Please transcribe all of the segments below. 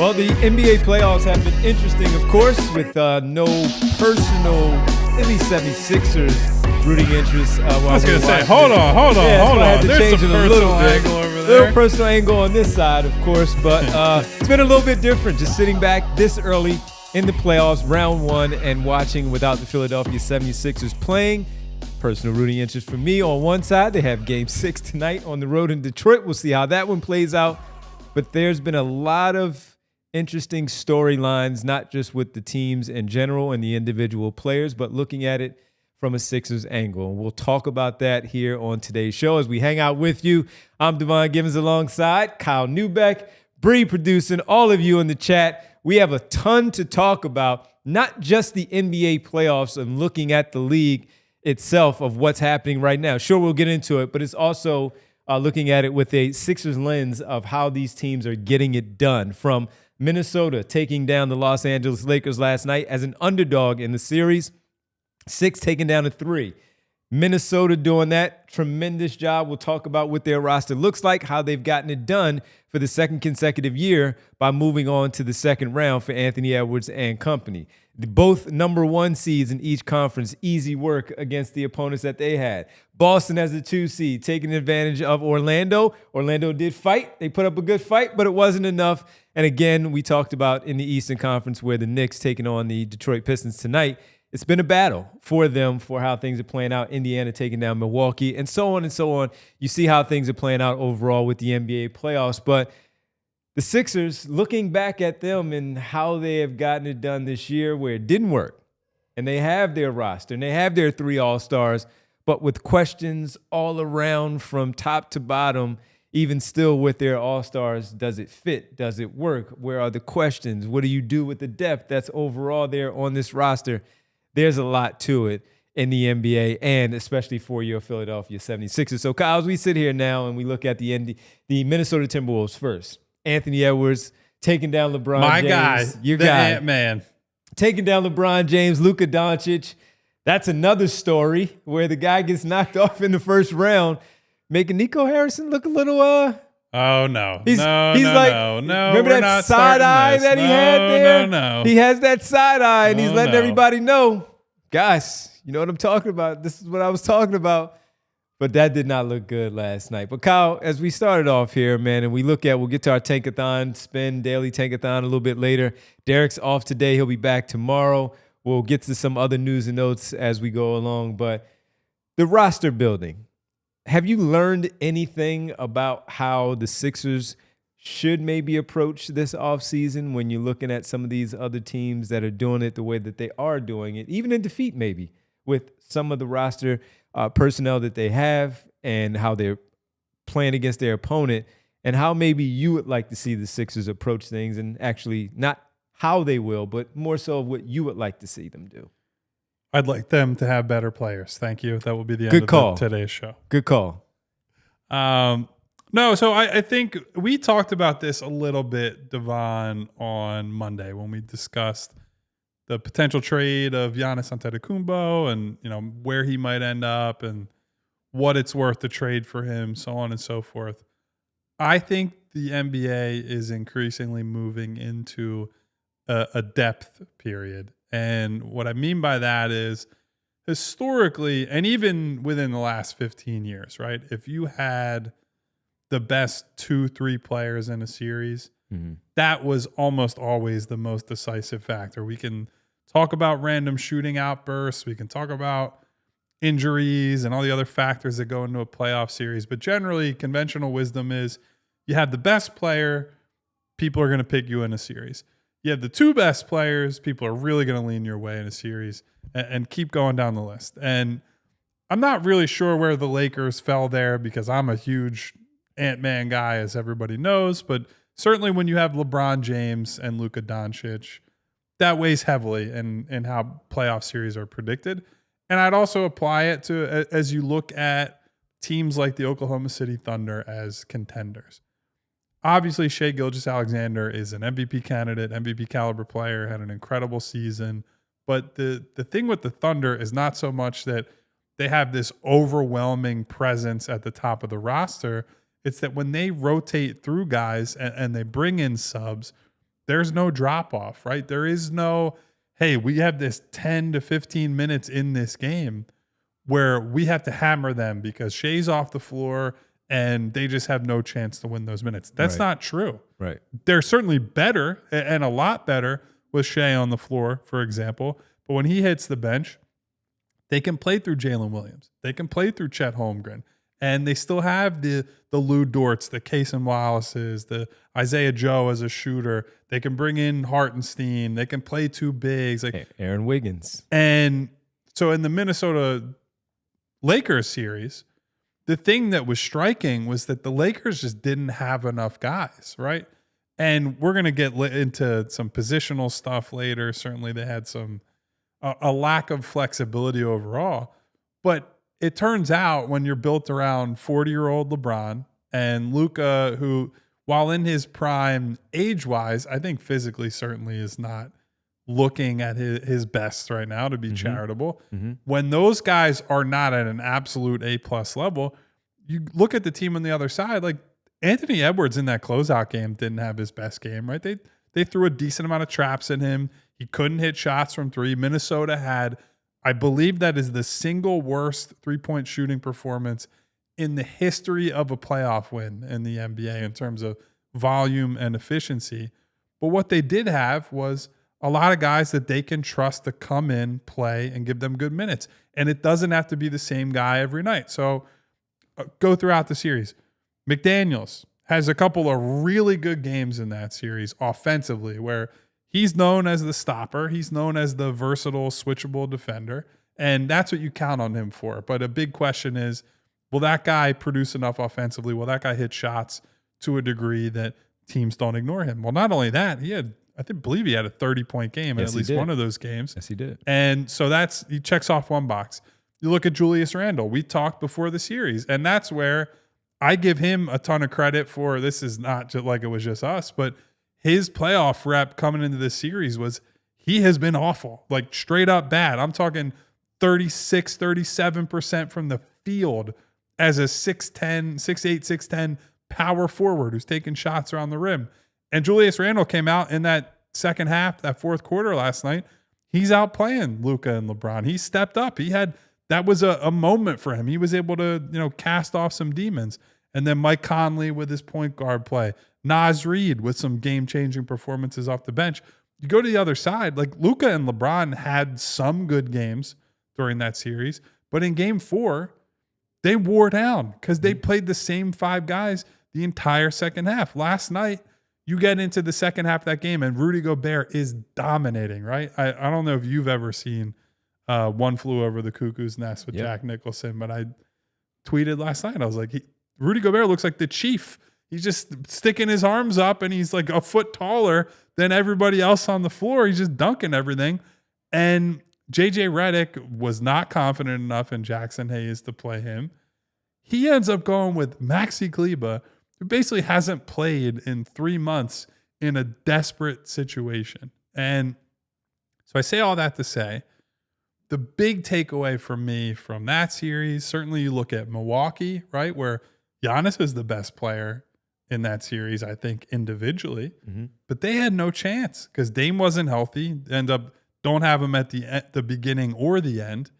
Well, the NBA playoffs have been interesting, of course, with no personal, at least 76ers rooting interest. I was going to say, hold on. There's some personal angle over there. A little personal angle on this side, of course, but it's been a little bit different just sitting back this early in the playoffs, round one, and watching without the Philadelphia 76ers playing. Personal rooting interest for me on one side. They have Game 6 tonight on the road in Detroit. We'll see how that one plays out. But there's been a lot of interesting storylines, not just with the teams in general and the individual players, but looking at it from a Sixers angle. And we'll talk about that here on today's show as we hang out with you. I'm Devon Givens alongside Kyle Newbeck, Bree producing, all of you in the chat. We have a ton to talk about, not just the NBA playoffs and looking at the league itself of what's happening right now. Sure, we'll get into it, but it's also looking at it with a Sixers lens of how these teams are getting it done. From Minnesota taking down the Los Angeles Lakers last night as an underdog in the series, 6 taking down a 3. Minnesota doing that tremendous job. We'll talk about what their roster looks like, how they've gotten it done for the second consecutive year by moving on to the second round for Anthony Edwards and company. Both number 1 seeds in each conference, easy work against the opponents that they had. Boston as the 2 seed, taking advantage of Orlando. Orlando did fight. They put up a good fight, but it wasn't enough. And again, we talked about in the Eastern Conference where the Knicks taking on the Detroit Pistons tonight. It's been a battle for them for how things are playing out. Indiana taking down Milwaukee and so on and so on. You see how things are playing out overall with the NBA playoffs. But the Sixers, looking back at them and how they have gotten it done this year where it didn't work, and they have their roster and they have their 3 All-Stars, but with questions all around from top to bottom, even still with their All-Stars, does it fit? Does it work? Where are the questions? What do you do with the depth that's overall there on this roster? There's a lot to it in the NBA and especially for your Philadelphia 76ers. So, Kyle, as we sit here now and we look at the Minnesota Timberwolves first, Anthony Edwards taking down LeBron James. Your guy. Ant-Man. Taking down LeBron James, Luka Doncic. That's another story where the guy gets knocked off in the first round, making Nico Harrison look a little Oh, no. He's like, remember that side eye that he had there? No. He has that side eye, and he's letting everybody know, guys, you know what I'm talking about. This is what I was talking about. But that did not look good last night. But Kyle, as we started off here, man, and we'll get to our Tankathon spin, daily Tankathon a little bit later. Derek's off today. He'll be back tomorrow. We'll get to some other news and notes as we go along. But the roster building. Have you learned anything about how the Sixers should maybe approach this offseason when you're looking at some of these other teams that are doing it the way that they are doing it, even in defeat maybe, with some of the roster personnel that they have and how they're playing against their opponent, and how maybe you would like to see the Sixers approach things, and actually not how they will, but more so what you would like to see them do? I'd like them to have better players. Thank you. That will be the end of today's show. Good call. No, so I think we talked about this a little bit, Devon, on Monday when we discussed the potential trade of Giannis Antetokounmpo and, where he might end up and what it's worth to trade for him, so on and so forth. I think the NBA is increasingly moving into a depth period. And what I mean by that is historically, and even within the last 15 years, right? If you had the best 2-3 players in a series, that was almost always the most decisive factor. We can talk about random shooting outbursts. We can talk about injuries and all the other factors that go into a playoff series. But generally, conventional wisdom is you have the best player, people are going to pick you in a series. You have the 2 best players, people are really going to lean your way in a series, and keep going down the list. And I'm not really sure where the Lakers fell there because I'm a huge Ant-Man guy, as everybody knows. But certainly when you have LeBron James and Luka Doncic, that weighs heavily in how playoff series are predicted. And I'd also apply it to as you look at teams like the Oklahoma City Thunder as contenders. Obviously, Shai Gilgeous-Alexander is an MVP candidate, MVP caliber player, had an incredible season. But the thing with the Thunder is not so much that they have this overwhelming presence at the top of the roster. It's that when they rotate through guys and they bring in subs, there's no drop off, right? There is no, hey, we have this 10 to 15 minutes in this game where we have to hammer them because Shea's off the floor and they just have no chance to win those minutes. That's not true. Right. They're certainly better and a lot better with Shea on the floor, for example. But when he hits the bench, they can play through Jalen Williams. They can play through Chet Holmgren. And they still have the Lou Dorts, the Cason Wallaces, the Isaiah Joe as a shooter. They can bring in Hartenstein. They can play two bigs. Like Aaron Wiggins. And so in the Minnesota Lakers series, the thing that was striking was that the Lakers just didn't have enough guys, right? And we're going to get into some positional stuff later. Certainly they had a lack of flexibility overall. But it turns out when you're built around 40-year-old LeBron and Luka, who, while in his prime age-wise, I think physically certainly is not looking at his best right now, to be charitable. When those guys are not at an absolute A-plus level, you look at the team on the other side, like Anthony Edwards in that closeout game didn't have his best game, right? They threw a decent amount of traps in him. He couldn't hit shots from three. Minnesota had, I believe that is the single worst three-point shooting performance in the history of a playoff win in the NBA in terms of volume and efficiency. But what they did have was a lot of guys that they can trust to come in, play, and give them good minutes. And it doesn't have to be the same guy every night. So go throughout the series. McDaniels has a couple of really good games in that series offensively where he's known as the stopper. He's known as the versatile, switchable defender. And that's what you count on him for. But a big question is, will that guy produce enough offensively? Will that guy hit shots to a degree that teams don't ignore him? Well, not only that, believe he had a 30-point game in at least one of those games. Yes, he did. And so he checks off one box. You look at Julius Randle. We talked before the series, and that's where I give him a ton of credit for. This is not just like it was just us, but his playoff rep coming into this series was he has been awful, like straight up bad. I'm talking 36, 37% from the field as a 6'8", 6'10" power forward who's taking shots around the rim. And Julius Randle came out in that second half, that fourth quarter last night. He's out playing Luka and LeBron. He stepped up. That was a moment for him. He was able to, cast off some demons. And then Mike Conley with his point guard play. Naz Reid with some game-changing performances off the bench. You go to the other side, like Luka and LeBron had some good games during that series. But in game 4, they wore down because they played the same 5 guys the entire second half. Last night, you get into the second half of that game, and Rudy Gobert is dominating, right? I don't know if you've ever seen One Flew Over the Cuckoo's Nest with Jack Nicholson, but I tweeted last night. I was like, Rudy Gobert looks like the Chief. He's just sticking his arms up, and he's like a foot taller than everybody else on the floor. He's just dunking everything. And JJ Redick was not confident enough in Jackson Hayes to play him. He ends up going with Maxi Kleber, who basically hasn't played in 3 months in a desperate situation. And so I say all that to say, the big takeaway for me from that series, certainly you look at Milwaukee, right, where Giannis is the best player in that series, I think, individually. But they had no chance because Dame wasn't healthy. Don't have him at the beginning or the end.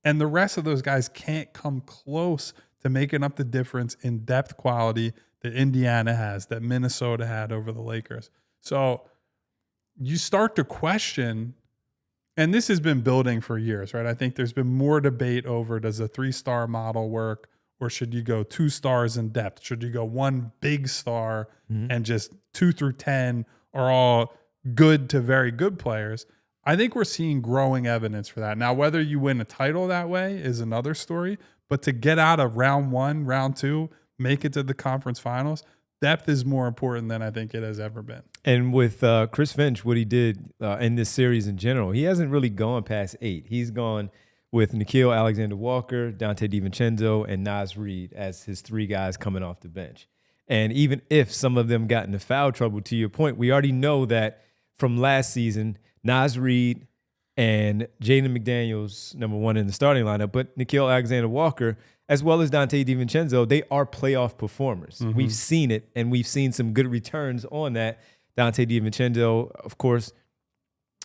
And the rest of those guys can't come close to making up the difference in depth quality that Indiana has, that Minnesota had over the Lakers. So you start to question, and this has been building for years, right? I think there's been more debate over, does a 3-star model work, or should you go 2 stars in depth? Should you go 1 big star and just 2 through 10 are all good to very good players? I think we're seeing growing evidence for that. Now, whether you win a title that way is another story, but to get out of round 1, round 2, make it to the conference finals, depth is more important than I think it has ever been. And with Chris Finch, what he did in this series in general, he hasn't really gone past 8. He's gone with Nickeil Alexander-Walker, Dante DiVincenzo, and Naz Reid as his 3 guys coming off the bench. And even if some of them got into foul trouble, to your point, we already know that from last season, Naz Reid and Jaden McDaniels, number 1 in the starting lineup, but Nickeil Alexander-Walker, as well as Dante DiVincenzo, they are playoff performers. We've seen it, and we've seen some good returns on that. Dante DiVincenzo, of course,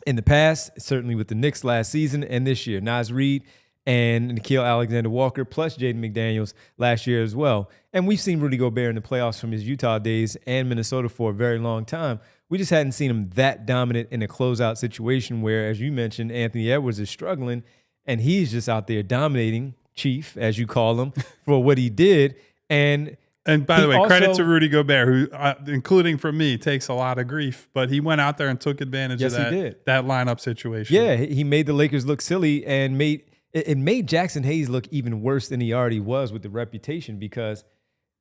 in the past, certainly with the Knicks last season and this year. Naz Reid and Nickeil Alexander-Walker, plus Jaden McDaniels last year as well. And we've seen Rudy Gobert in the playoffs from his Utah days and Minnesota for a very long time. We just hadn't seen him that dominant in a closeout situation where, as you mentioned, Anthony Edwards is struggling, and he's just out there dominating, Chief, as you call him, for what he did. And by the way, credit to Rudy Gobert, who, including from me, takes a lot of grief. But he went out there and took advantage of that lineup situation. Yeah, he made the Lakers look silly and it made Jackson Hayes look even worse than he already was with the reputation, because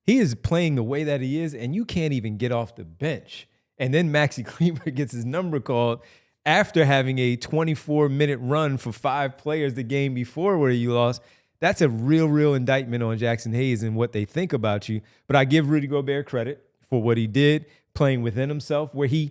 he is playing the way that he is, and you can't even get off the bench. And then Maxi Kleber gets his number called after having a 24-minute run for 5 players the game before where you lost. That's a real indictment on Jackson Hayes and what they think about you. But I give Rudy Gobert credit for what he did, playing within himself, where he's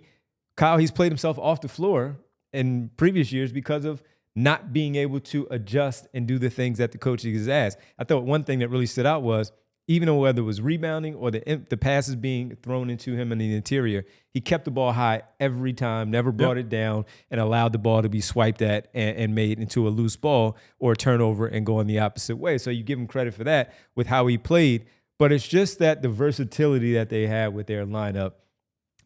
played himself off the floor in previous years because of not being able to adjust and do the things that the coaches has asked. I thought one thing that really stood out was, even though whether it was rebounding or the passes being thrown into him in the interior, he kept the ball high every time, never brought it down, and allowed the ball to be swiped at and made into a loose ball or a turnover and go in the opposite way. So you give him credit for that with how he played. But it's just that the versatility that they have with their lineup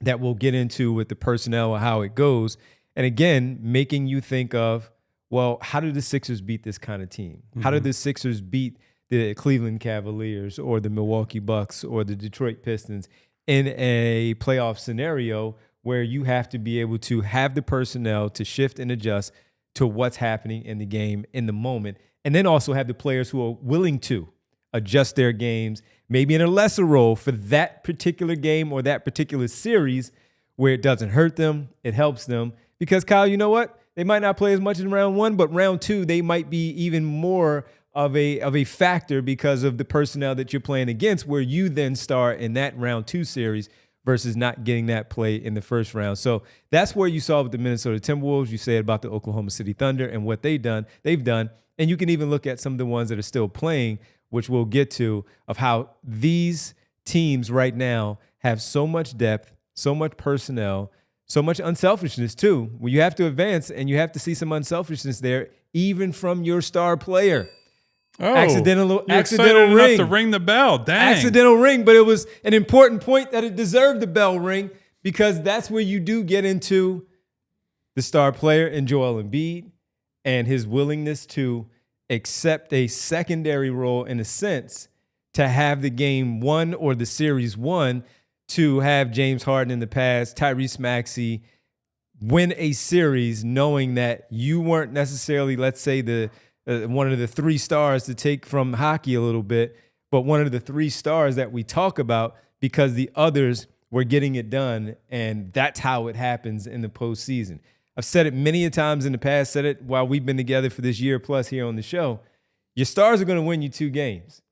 that we'll get into with the personnel and how it goes. And again, making you think of, well, how did the Sixers beat this kind of team? Mm-hmm. How did the Sixers beat the Cleveland Cavaliers or the Milwaukee Bucks or the Detroit Pistons in a playoff scenario where you have to be able to have the personnel to shift and adjust to what's happening in the game in the moment, and then also have the players who are willing to adjust their games, maybe in a lesser role for that particular game or that particular series where it doesn't hurt them, it helps them. Because, Kyle, you know what? They might not play as much in round 1, but round 2, they might be even more of a factor because of the personnel that you're playing against, where you then start in that round 2 series versus not getting that play in the first round. So that's where you saw with the Minnesota Timberwolves. You say about the Oklahoma City Thunder and what they've done. And you can even look at some of the ones that are still playing, which we'll get to, of how these teams right now have so much depth, so much personnel, so much unselfishness too. Where you have to advance and you have to see some unselfishness there, even from your star player. Oh, accidental ring. Enough to ring the bell. Dang. Accidental ring, but it was an important point that it deserved the bell ring, because that's where you do get into the star player in Joel Embiid and his willingness to accept a secondary role, in a sense, to have the game won or the series won, to have James Harden in the past, Tyrese Maxey win a series knowing that you weren't necessarily, let's say, one of the 3 stars to take from hockey a little bit, but one of the 3 stars that we talk about, because the others were getting it done, and that's how it happens in the postseason. I've said it many a times in the past, said it while we've been together for this year plus here on the show. Your stars are going to win you 2 games.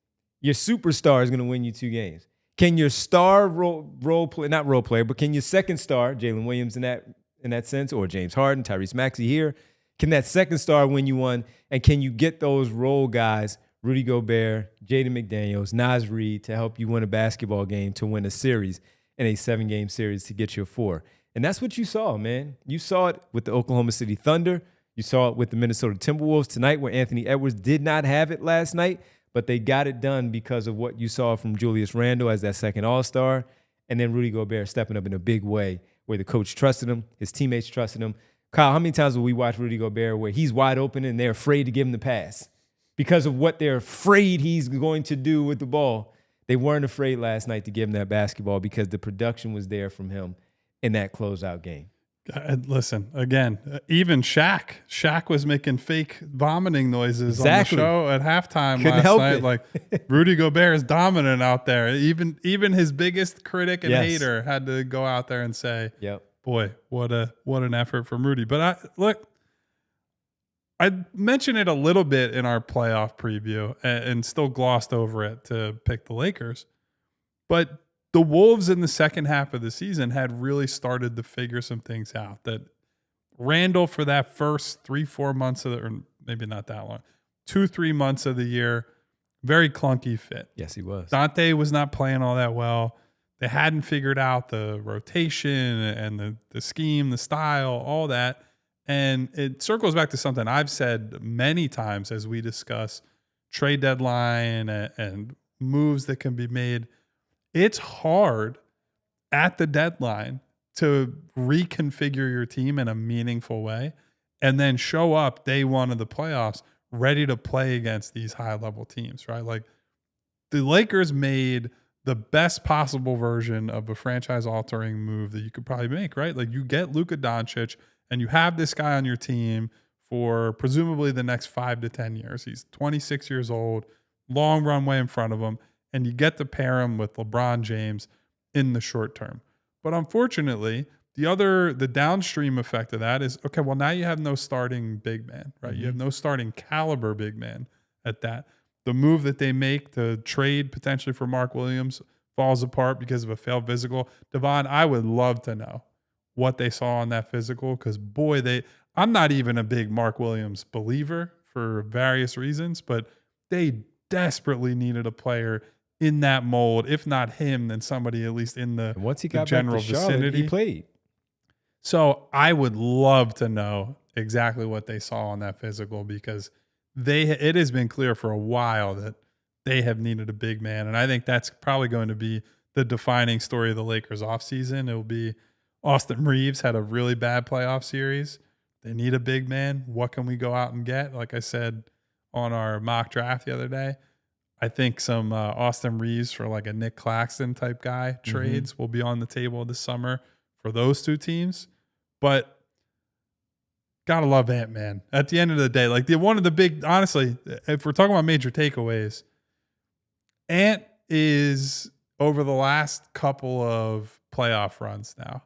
Your superstar is going to win you 2 games. Can your star not role player, but can your second star, Jalen Williams in that sense, or James Harden, Tyrese Maxey here, can that second star win you one? And can you get those role guys, Rudy Gobert, Jaden McDaniels, Naz Reid, to help you win a basketball game, to win a series in a 7-game series to get you a 4? And that's what you saw, man. You saw it with the Oklahoma City Thunder. You saw it with the Minnesota Timberwolves tonight, where Anthony Edwards did not have it last night, but they got it done because of what you saw from Julius Randle as that second All-Star, and then Rudy Gobert stepping up in a big way where the coach trusted him, his teammates trusted him. Kyle, how many times will we watch Rudy Gobert where he's wide open and they're afraid to give him the pass because of what they're afraid he's going to do with the ball? They weren't afraid last night to give him that basketball because the production was there from him in that closeout game. Listen, again, even Shaq was making fake vomiting noises on the show at halftime last night. Like, Rudy Gobert is dominant out there. Even his biggest critic and hater had to go out there and say, "Yep, boy, what an effort from Rudy." But I mentioned it a little bit in our playoff preview and still glossed over it to pick the Lakers. But the Wolves in the second half of the season had really started to figure some things out. That Randall, for that first 3-4 months or maybe not that long, 2-3 months of the year, very clunky fit. Yes, he was. Dante was not playing all that well. They hadn't figured out the rotation and the scheme, the style, all that. And it circles back to something I've said many times as we discuss trade deadline and moves that can be made. It's hard at the deadline to reconfigure your team in a meaningful way and then show up day one of the playoffs ready to play against these high-level teams, right? Like the Lakers made the best possible version of a franchise-altering move that you could probably make, right? Like you get Luka Doncic and you have this guy on your team for presumably the next 5 to 10 years. He's 26 years old, long runway in front of him, and you get to pair him with LeBron James in the short term. But unfortunately, the downstream effect of that is, okay, well, now you have no starting big man, right? You have no starting caliber big man at that. The move that they make to trade potentially for Mark Williams falls apart because of a failed physical. Devon, I would love to know what they saw on that physical because, boy, I'm not even a big Mark Williams believer for various reasons, but they desperately needed a player in that mold, if not him, then somebody at least in the, once he got general back to Charlotte, vicinity. he played. So I would love to know exactly what they saw on that physical because it has been clear for a while that they have needed a big man. And I think that's probably going to be the defining story of the Lakers offseason. It will be Austin Reeves had a really bad playoff series. They need a big man. What can we go out and get? Like I said on our mock draft the other day, I think some Austin Reeves for like a Nick Claxton type guy trades will be on the table this summer for those two teams. But gotta love Ant-Man. At the end of the day, like one of the big, honestly, if we're talking about major takeaways, Ant is over the last couple of playoff runs now.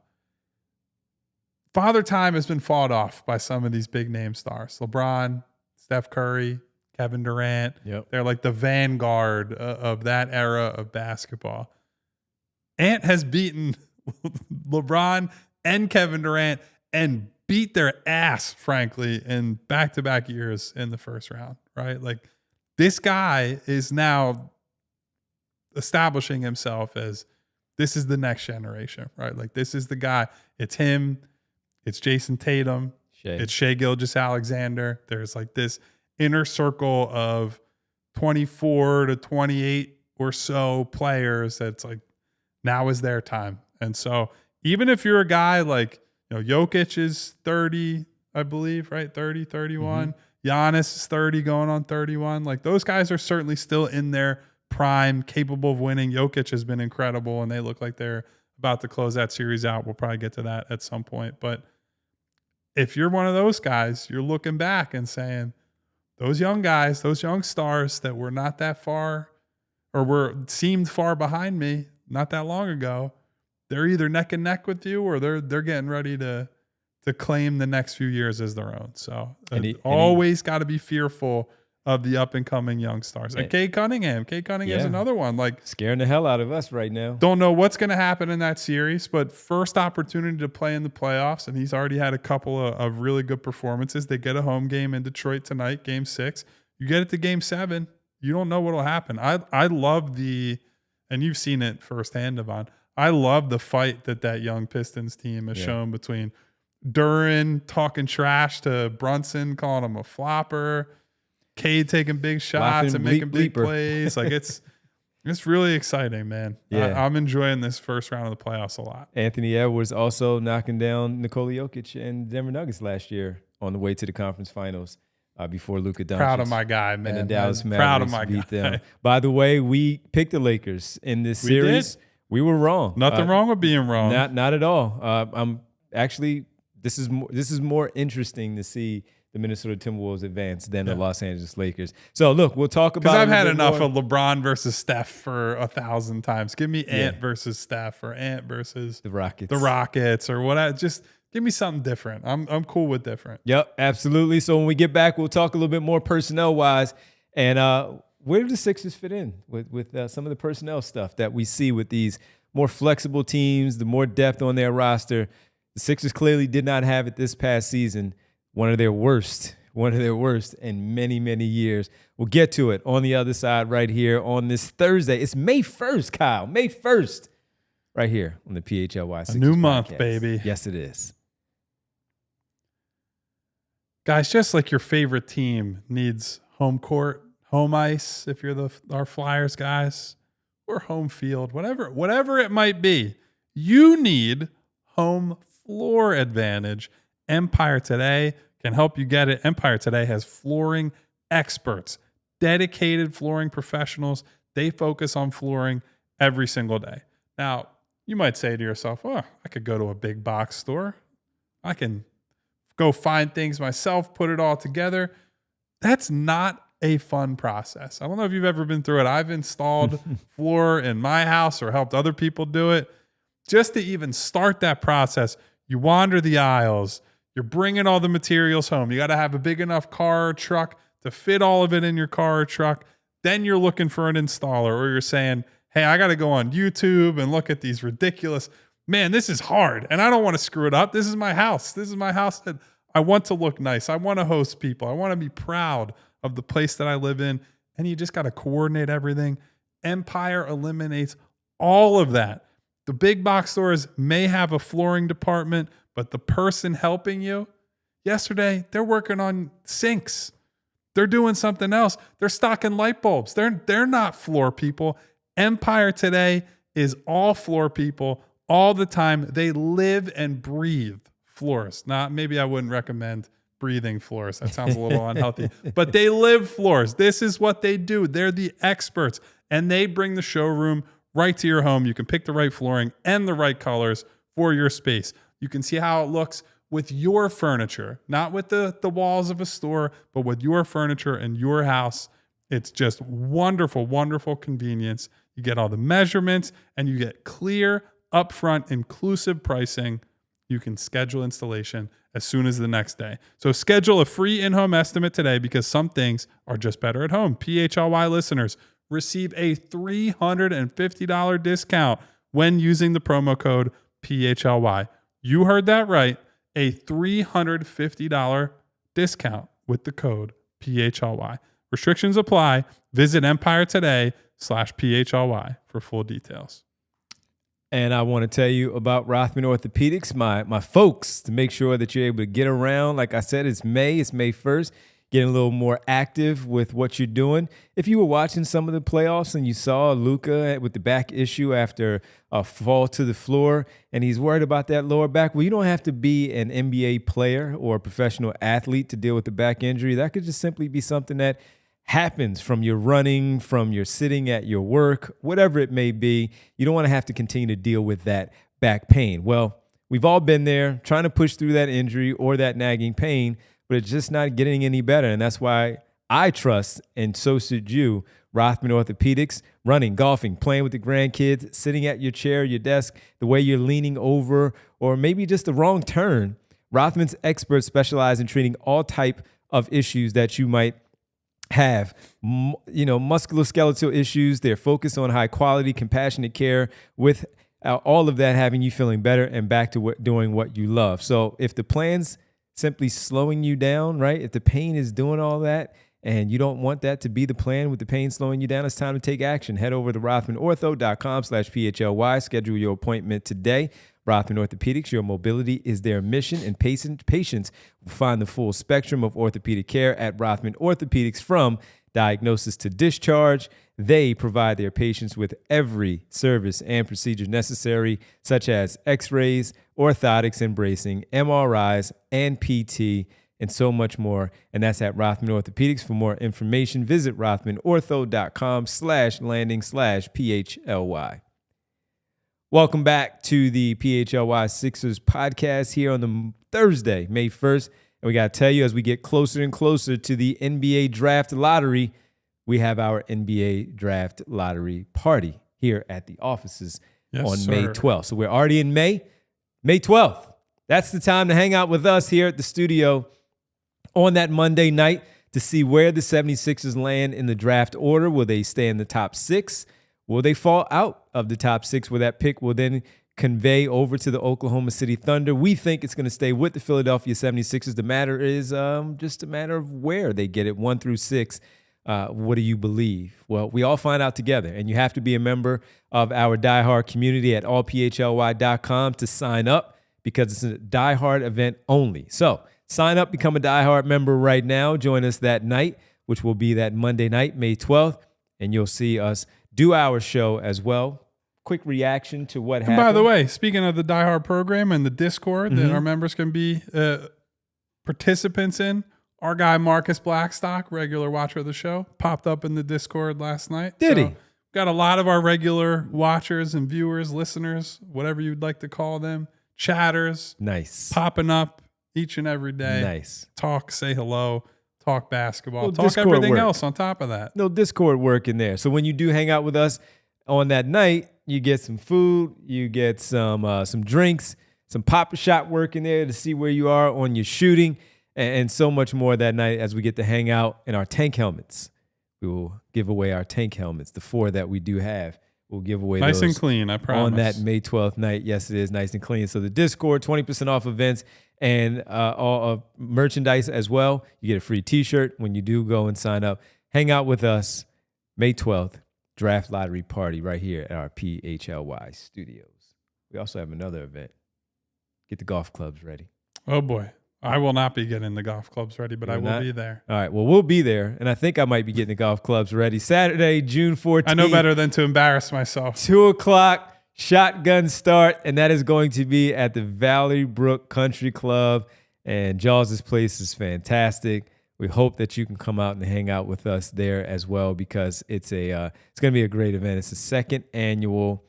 Father Time has been fought off by some of these big name stars. LeBron, Steph Curry, Kevin Durant. Yep. They're like the vanguard of that era of basketball. Ant has beaten LeBron and Kevin Durant and beat their ass, frankly, in back-to-back years in the first round, right? Like this guy is now establishing himself as this is the next generation, right? Like this is the guy. It's him. It's Jason Tatum. It's Shai Gilgeous-Alexander. There's like this inner circle of 24 to 28 or so players that's like now is their time. And so even if you're a guy like, Jokic is 30, I believe, right? 30, 31. Giannis is 30 going on 31. Like those guys are certainly still in their prime, capable of winning. Jokic has been incredible and they look like they're about to close that series out. We'll probably get to that at some point. But if you're one of those guys, you're looking back and saying, those young guys, those young stars that were not that far or seemed far behind me not that long ago, they're either neck and neck with you or they're getting ready to claim the next few years as their own. So always got to be fearful of the up and coming young stars. And Cade Cunningham is another one. Like scaring the hell out of us right now. Don't know what's going to happen in that series, but first opportunity to play in the playoffs, and he's already had a couple of really good performances. They get a home game in Detroit tonight, Game 6. You get it to Game 7, you don't know what will happen. I love and you've seen it firsthand, Devon. I love the fight that young Pistons team has shown between Duran talking trash to Brunson, calling him a flopper, Cade taking big shots and making big plays. Like it's really exciting, man. Yeah. I'm enjoying this first round of the playoffs a lot. Anthony Edwards also knocking down Nikola Jokic and Denver Nuggets last year on the way to the conference finals before Luka Doncic. Proud of my guy, man. And the Dallas Mavericks proud of my beat guy. them. By the way, we picked the Lakers in this series. We were wrong. Nothing wrong with being wrong. Not at all. I'm actually this is more interesting to see the Minnesota Timberwolves advance than the Los Angeles Lakers. So look, we'll talk about. Because I've had enough of LeBron versus Steph for 1,000 times. Give me Ant versus Steph or Ant versus the Rockets or whatever. Just give me something different. I'm cool with different. Yep, absolutely. So when we get back, we'll talk a little bit more personnel wise and where do the Sixers fit in with some of the personnel stuff that we see with these more flexible teams, the more depth on their roster. The Sixers clearly did not have it this past season. One of their worst in many, many years. We'll get to it on the other side right here on this Thursday. It's May 1st, Kyle. May 1st. right here on the PHLY A Sixers new month, podcast. baby. Yes, it is. Guys, just like your favorite team needs home court, home ice, if you're our Flyers guys, or home field, whatever it might be, you need home floor advantage. Empire Today can help you get it. Empire Today has flooring experts, dedicated flooring professionals. They focus on flooring every single day. Now, you might say to yourself, oh, I could go to a big box store. I can go find things myself, put it all together. That's not a fun process. I don't know if you've ever been through it. I've installed floor in my house or helped other people do it. Just to even start that process, you wander the aisles. You're bringing all the materials home. You got to have a big enough car or truck to fit all of it in your car or truck. Then you're looking for an installer, or you're saying, hey, I got to go on YouTube and look at these ridiculous, man, this is hard and I don't want to screw it up. This is my house. This is my house that I want to look nice. I want to host people. I want to be proud of the place that I live in. And you just got to coordinate everything. Empire eliminates all of that. The big box stores may have a flooring department, but the person helping you, yesterday, they're working on sinks. They're doing something else. They're stocking light bulbs. They're not floor people. Empire Today is all floor people all the time. They live and breathe floors. Maybe I wouldn't recommend breathing floors. That sounds a little unhealthy. But they live floors. This is what they do. They're the experts. And they bring the showroom right to your home. You can pick the right flooring and the right colors for your space. You can see how it looks with your furniture, not with the walls of a store, but with your furniture and your house. It's just wonderful, wonderful convenience. You get all the measurements and you get clear, upfront, inclusive pricing. You can schedule installation as soon as the next day. So schedule a free in-home estimate today, because some things are just better at home. PHLY listeners receive a $350 discount when using the promo code PHLY. You heard that right. A $350 discount with the code PHLY. Restrictions apply. Visit EmpireToday.com/PHLY for full details. And I want to tell you about Rothman Orthopedics, my folks, to make sure that you're able to get around. Like I said, it's May 1st. Getting a little more active with what you're doing. If you were watching some of the playoffs and you saw Luka with the back issue after a fall to the floor and he's worried about that lower back, well, you don't have to be an NBA player or a professional athlete to deal with the back injury. That could just simply be something that happens from your running, from your sitting at your work, whatever it may be. You don't want to have to continue to deal with that back pain. Well, we've all been there trying to push through that injury or that nagging pain, but it's just not getting any better. And that's why I trust, and so should you, Rothman Orthopedics. Running, golfing, playing with the grandkids, sitting at your chair, your desk, the way you're leaning over, or maybe just the wrong turn. Rothman's experts specialize in treating all type of issues that you might have. Musculoskeletal issues. They're focused on high quality, compassionate care, with all of that having you feeling better and back to doing what you love. So if the plan's simply slowing you down, right? If the pain is doing all that and you don't want that to be the plan with the pain slowing you down, it's time to take action. Head over to RothmanOrtho.com/PHLY. Schedule your appointment today. Rothman Orthopedics, your mobility is their mission, and patients will find the full spectrum of orthopedic care at Rothman Orthopedics, from diagnosis to discharge. They provide their patients with every service and procedure necessary, such as x-rays, orthotics and bracing, MRIs, and PT, and so much more. And that's at Rothman Orthopedics. For more information, visit RothmanOrtho.com/landing/PHLY. Welcome back to the PHLY Sixers podcast here on the Thursday, May 1st. And we got to tell you, as we get closer and closer to the NBA draft lottery, we have our NBA draft lottery party here at the offices on May 12th. So we're already in May 12th. That's the time to hang out with us here at the studio on that Monday night to see where the 76ers land in the draft order. Will they stay in the top 6? Will they fall out of the top 6, where that pick will then convey over to the Oklahoma City Thunder? We think it's going to stay with the Philadelphia 76ers. The matter is just a matter of where they get it, 1 through 6. What do you believe? Well, we all find out together, and you have to be a member of our diehard community at allphly.com to sign up, because it's a diehard event only. So sign up, become a diehard member right now. Join us that night, which will be that Monday night, May 12th, and you'll see us do our show as well. Quick reaction to what happened. By the way, speaking of the diehard program and the Discord that our members can be participants in, our guy Marcus Blackstock, regular watcher of the show, popped up in the Discord last night. Did he? Got a lot of our regular watchers and viewers, listeners, whatever you'd like to call them, chatters. Nice. Popping up each and every day. Nice. Talk, say hello, talk basketball, Little talk Discord everything work. else on top of that. No Discord work in there. So when you do hang out with us on that night, you get some food, you get some drinks, some pop shot work in there to see where you are on your shooting, and so much more that night as we get to hang out in our tank helmets. We will give away our tank helmets, the 4 that we do have. We'll give away nice those and clean, I promise. on that May 12th night. Yes, it is nice and clean. So the Discord, 20% off events and all merchandise as well. You get a free T-shirt when you do go and sign up. Hang out with us May 12th, draft lottery party right here at our PHLY studios. We also have another event. Get the golf clubs ready. Oh, boy. I will not be getting the golf clubs ready, but I will be there. All right. Well, we'll be there, and I think I might be getting the golf clubs ready. Saturday, June 14th. I know better than to embarrass myself. 2 o'clock, shotgun start, and that is going to be at the Valley Brook Country Club, and Jaws' place is fantastic. We hope that you can come out and hang out with us there as well, because it's going to be a great event. It's the 2nd annual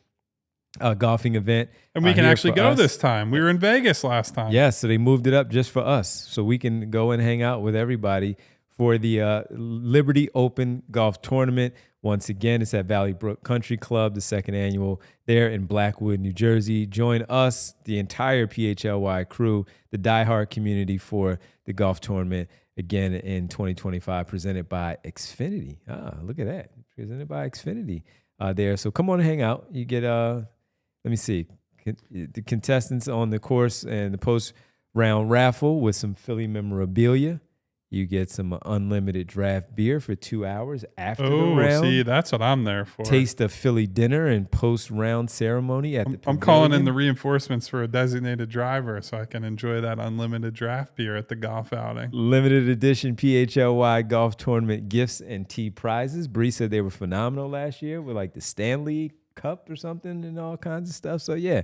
golfing event. And we can actually go this time. We were in Vegas last time. Yes, so they moved it up just for us, so we can go and hang out with everybody for the Liberty Open Golf Tournament. Once again, it's at Valley Brook Country Club, the 2nd annual, there in Blackwood, New Jersey. Join us, the entire PHLY crew, the diehard community, for the golf tournament again in 2025, presented by Xfinity. Look at that. Presented by Xfinity there. So come on and hang out. You get, let me see, the contestants on the course and the post-round raffle with some Philly memorabilia. You get some unlimited draft beer for 2 hours after the round. See, that's what I'm there for. Taste of Philly dinner and post-round ceremony at the Pavilion. I'm calling in the reinforcements for a designated driver so I can enjoy that unlimited draft beer at the golf outing. Limited edition PHLY golf tournament gifts and tee prizes. Bree said they were phenomenal last year with like the Stanley Cup or something and all kinds of stuff. So yeah,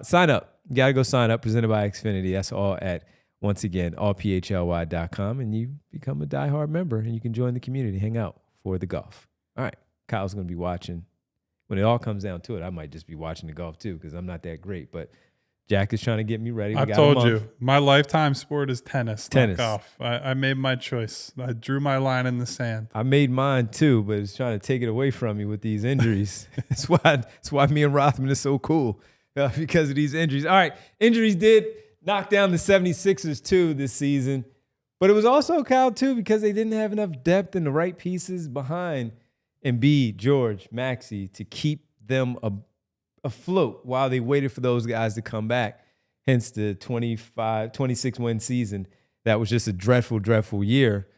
sign up. You got to go sign up. Presented by Xfinity. That's all at, once again, allphly.com, and you become a diehard member, and you can join the community, hang out for the golf. All right, Kyle's going to be watching. When it all comes down to it, I might just be watching the golf too, because I'm not that great. But Jack is trying to get me ready. I've told you, my lifetime sport is tennis. Tennis. Not golf. I made my choice. I drew my line in the sand. I made mine too, but it's trying to take it away from me with these injuries. That's why me and Rothman is so cool, because of these injuries. All right, injuries did knock down the 76ers too this season. But it was also, Kyle, too, because they didn't have enough depth and the right pieces behind Embiid, George, Maxey to keep them afloat while they waited for those guys to come back. Hence the 26-win season. That was just a dreadful, dreadful year.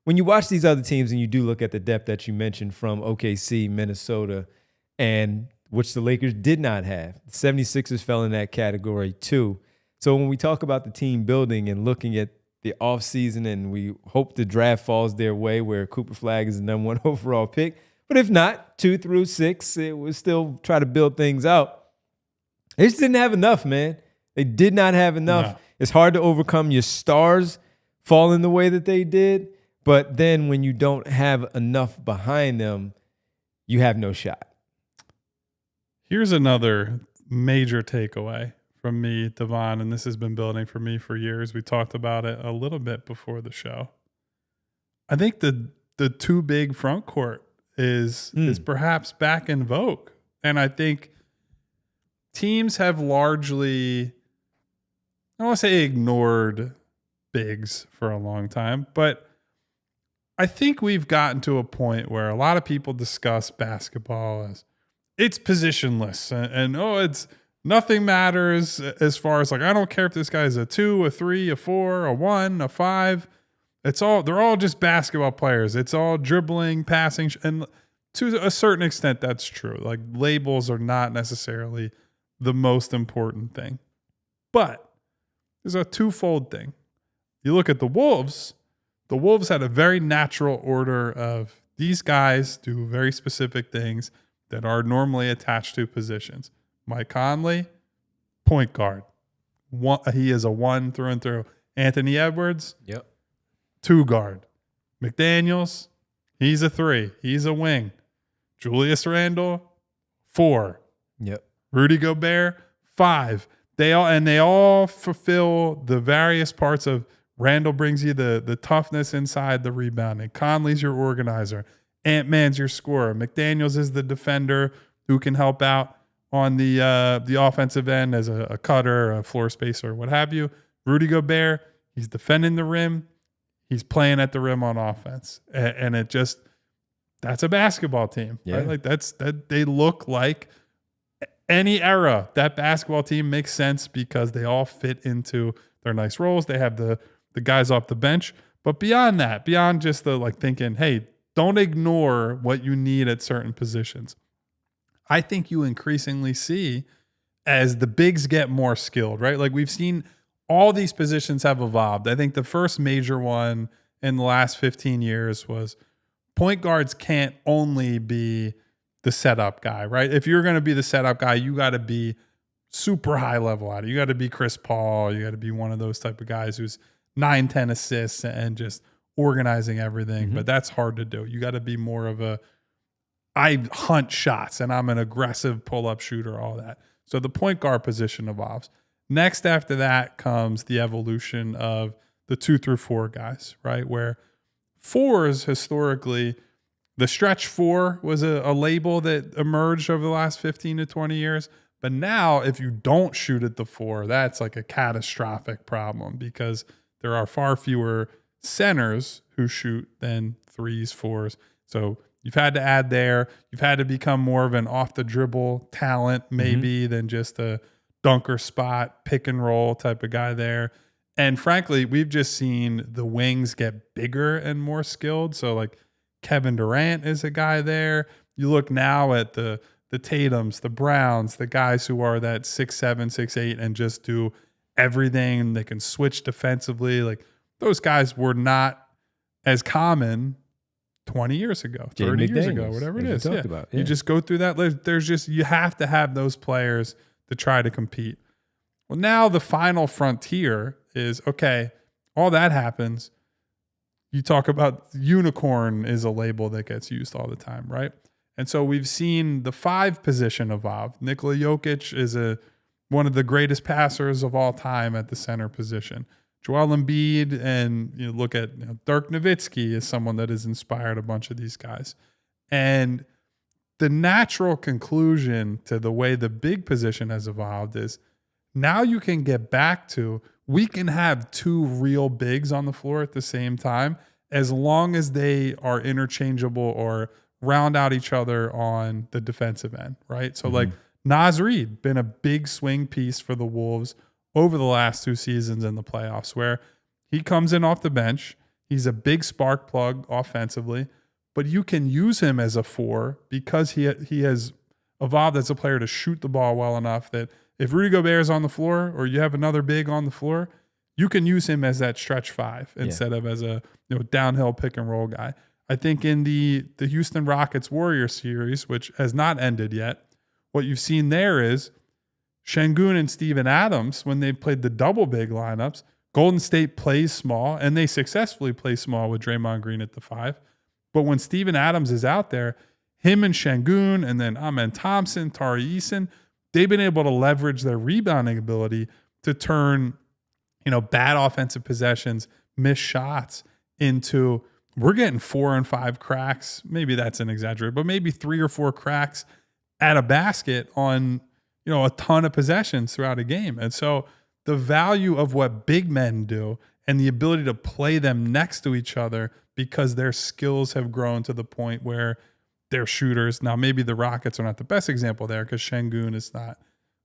When you watch these other teams and you do look at the depth that you mentioned from OKC, Minnesota, and which the Lakers did not have, the 76ers fell in that category too. So when we talk about the team building and looking at the offseason, and we hope the draft falls their way where Cooper Flagg is the number 1 overall pick. But if not, 2 through 6, it would still try to build things out. They just didn't have enough, man. They did not have enough. No. It's hard to overcome your stars falling the way that they did. But then when you don't have enough behind them, you have no shot. Here's another major takeaway from me, Devon, and this has been building for me for years. We talked about it a little bit before the show. I think the too big front court is perhaps back in vogue. And I think teams have largely, I don't want to say ignored bigs for a long time, but I think we've gotten to a point where a lot of people discuss basketball as it's positionless and it's nothing matters as far as like, I don't care if this guy's a 2, a 3, a 4, a 1, a 5. They're all just basketball players. It's all dribbling, passing, and to a certain extent, that's true. Like labels are not necessarily the most important thing. But there's a twofold thing. You look at the Wolves had a very natural order of these guys do very specific things that are normally attached to positions. Mike Conley, point guard. He is a 1 through and through. Anthony Edwards, 2 guard. McDaniels, he's a 3. He's a wing. Julius Randle, 4. Rudy Gobert, 5. They all fulfill the various parts of Randle brings you the toughness inside the rebounding. Conley's your organizer. Ant-Man's your scorer. McDaniels is the defender who can help out on the offensive end as a cutter, a floor spacer, what have you. Rudy Gobert, he's defending the rim. He's playing at the rim on offense. And that's a basketball team. Right? Like they look like any era. That basketball team makes sense because they all fit into their nice roles. They have the guys off the bench. But beyond that, beyond just the like thinking, hey, don't ignore what you need at certain positions. I think you increasingly see as the bigs get more skilled, right? Like we've seen all these positions have evolved. I think the first major one in the last 15 years was point guards can't only be the setup guy, right? If you're going to be the setup guy, you got to be super high level at it. You got to be Chris Paul. You got to be one of those type of guys who's 9-10 assists and just organizing everything. But that's hard to do. You got to be more of I hunt shots and I'm an aggressive pull-up shooter, all that. So the point guard position evolves. Next after that comes the evolution of the 2 through 4 guys, right? Where 4s historically, the stretch 4 was a label that emerged over the last 15 to 20 years. But now if you don't shoot at the 4, that's like a catastrophic problem because there are far fewer centers who shoot than 3s, 4s. So you've had to add there. You've had to become more of an off the dribble talent maybe than just a dunker spot, pick and roll type of guy there. And frankly, we've just seen the wings get bigger and more skilled. So like Kevin Durant is a guy there. You look now at the Tatums, the Browns, the guys who are that 6'7", 6'8", and just do everything. They can switch defensively. Like those guys were not as common 20 years ago, 30 years ago, whatever it is. You just go through that. You have to have those players to try to compete. Well, now the final frontier is, okay, all that happens. You talk about unicorn is a label that gets used all the time, right? And so we've seen the 5 position evolve. Nikola Jokic is one of the greatest passers of all time at the center position. Joel Embiid and look at Dirk Nowitzki is someone that has inspired a bunch of these guys. And the natural conclusion to the way the big position has evolved is now you can get back to we can have 2 real bigs on the floor at the same time as long as they are interchangeable or round out each other on the defensive end, right? So like Naz Reid, been a big swing piece for the Wolves over the last 2 seasons in the playoffs where he comes in off the bench. He's a big spark plug offensively, but you can use him as a 4 because he has evolved as a player to shoot the ball well enough that if Rudy Gobert is on the floor or you have another big on the floor, you can use him as that stretch 5 instead of as a downhill pick and roll guy. I think in the Houston Rockets Warriors series, which has not ended yet, what you've seen there is Şengün and Steven Adams, when they played the double big lineups, Golden State plays small, and they successfully play small with Draymond Green at the 5. But when Steven Adams is out there, him and Şengün and then Amen Thompson, Tari Eason, they've been able to leverage their rebounding ability to turn, bad offensive possessions, missed shots into we're getting 4 and 5 cracks. Maybe that's an exaggeration, but maybe 3 or 4 cracks at a basket on, a ton of possessions throughout a game. And so the value of what big men do and the ability to play them next to each other because their skills have grown to the point where they're shooters. Now, maybe the Rockets are not the best example there because Şengün is not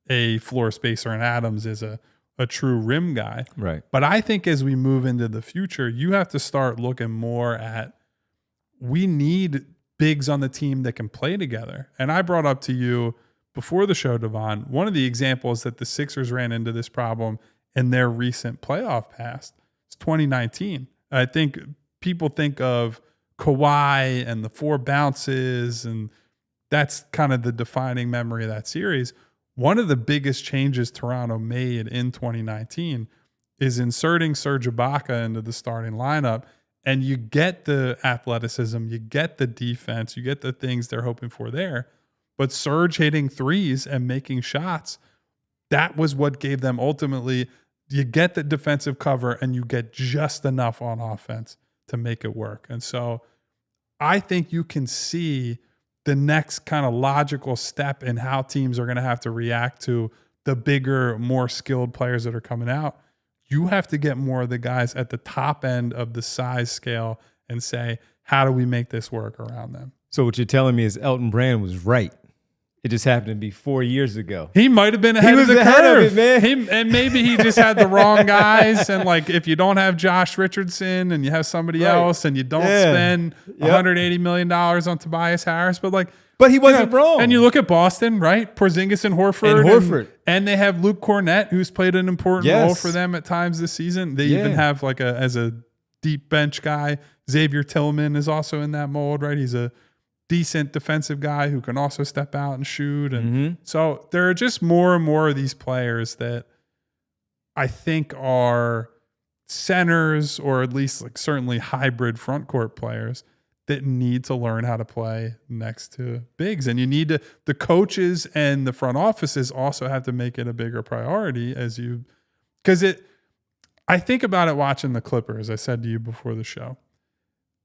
a floor spacer and Adams is a a true rim guy. Right. But I think as we move into the future, you have to start looking more at, we need bigs on the team that can play together. And I brought up to you before the show, Devon, one of the examples that the Sixers ran into this problem in their recent playoff past is 2019. I think people think of Kawhi and the 4 bounces, and that's kind of the defining memory of that series. One of the biggest changes Toronto made in 2019 is inserting Serge Ibaka into the starting lineup, and you get the athleticism, you get the defense, you get the things they're hoping for there. But Serge hitting threes and making shots, that was what gave them ultimately, you get the defensive cover and you get just enough on offense to make it work. And so I think you can see the next kind of logical step in how teams are going to have to react to the bigger, more skilled players that are coming out. You have to get more of the guys at the top end of the size scale and say, how do we make this work around them? So what you're telling me is Elton Brand was right. It just happened to be 4 years ago. He might have been ahead of the ahead curve. of it, man. And maybe he just had the wrong guys. And like, if you don't have Josh Richardson and you have somebody else and you don't spend $180 million on Tobias Harris, but he wasn't wrong. And you look at Boston, right? Porzingis and Horford. And they have Luke Cornett, who's played an important role for them at times this season. They even have as a deep bench guy. Xavier Tillman is also in that mold, right? He's a decent defensive guy who can also step out and shoot. And so there are just more and more of these players that I think are centers, or at least certainly hybrid front court players that need to learn how to play next to bigs. And you need to, the coaches and the front offices also have to make it a bigger priority I think about it watching the Clippers, I said to you before the show.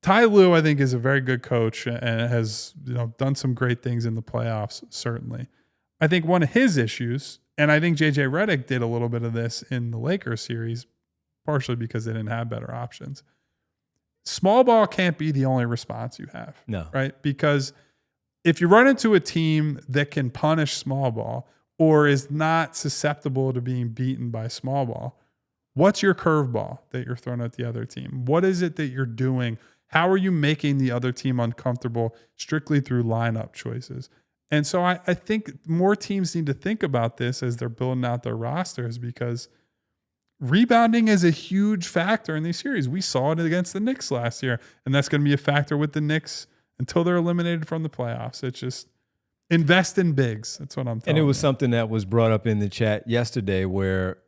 Ty Lue, I think, is a very good coach and has done some great things in the playoffs, certainly. I think one of his issues, and I think JJ Redick did a little bit of this in the Lakers series, partially because they didn't have better options. Small ball can't be the only response you have. No. Right? Because if you run into a team that can punish small ball or is not susceptible to being beaten by small ball, what's your curveball that you're throwing at the other team? What is it that you're doing? How are you making the other team uncomfortable strictly through lineup choices? And so I think more teams need to think about this as they're building out their rosters, because rebounding is a huge factor in these series. We saw it against the Knicks last year, and that's going to be a factor with the Knicks until they're eliminated from the playoffs. It's just invest in bigs. That's what I'm talking about. And it was something that was brought up in the chat yesterday where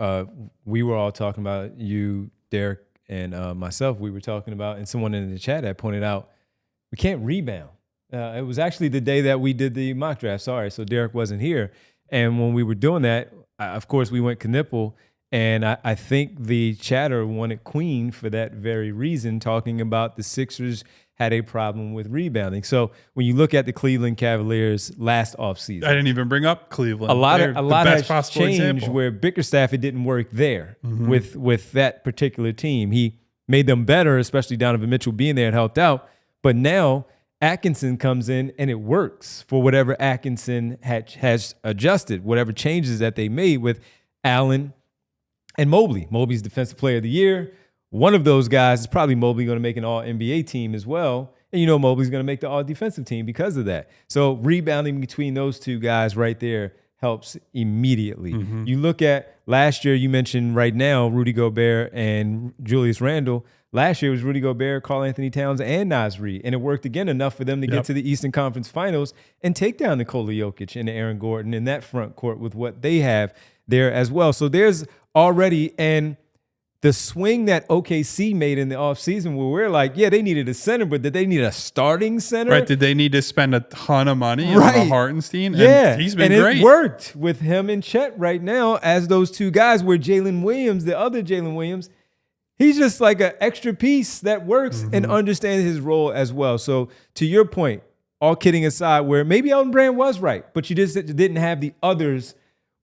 we were all talking about, you, Derek, and myself, we were talking about, and someone in the chat had pointed out, we can't rebound. It was actually the day that we did the mock draft. Sorry, so Derek wasn't here. And when we were doing that, of course, we went Knipple. And I think the chatter wanted Queen for that very reason, talking about the Sixers had a problem with rebounding. So when you look at the Cleveland Cavaliers last offseason, I didn't even bring up Cleveland. A lot has changed example. Where Bickerstaff, it didn't work there with that particular team. He made them better, especially Donovan Mitchell being there and helped out. But now Atkinson comes in and it works for whatever Atkinson has adjusted, whatever changes that they made with Allen and Mobley. Mobley's Defensive Player of the Year. One of those guys is probably Mobley going to make an All-NBA team as well. And Mobley's going to make the All-Defensive team because of that. So rebounding between those two guys right there helps immediately. You look at last year, you mentioned right now Rudy Gobert and Julius Randle. Last year it was Rudy Gobert, Karl Anthony Towns, and Naz Reid. And it worked again enough for them to get to the Eastern Conference Finals and take down Nikola Jokic and Aaron Gordon in that front court with what they have there as well. So there's already, and the swing that OKC made in the offseason where we're like, yeah, they needed a center, but did they need a starting center? Right. Did they need to spend a ton of money on Hartenstein? Yeah. And he's been and great. It worked with him and Chet right now as those two guys, where Jalen Williams, the other Jalen Williams, he's just like an extra piece that works and understands his role as well. So to your point, all kidding aside, where maybe Elton Brand was right, but you just didn't have the others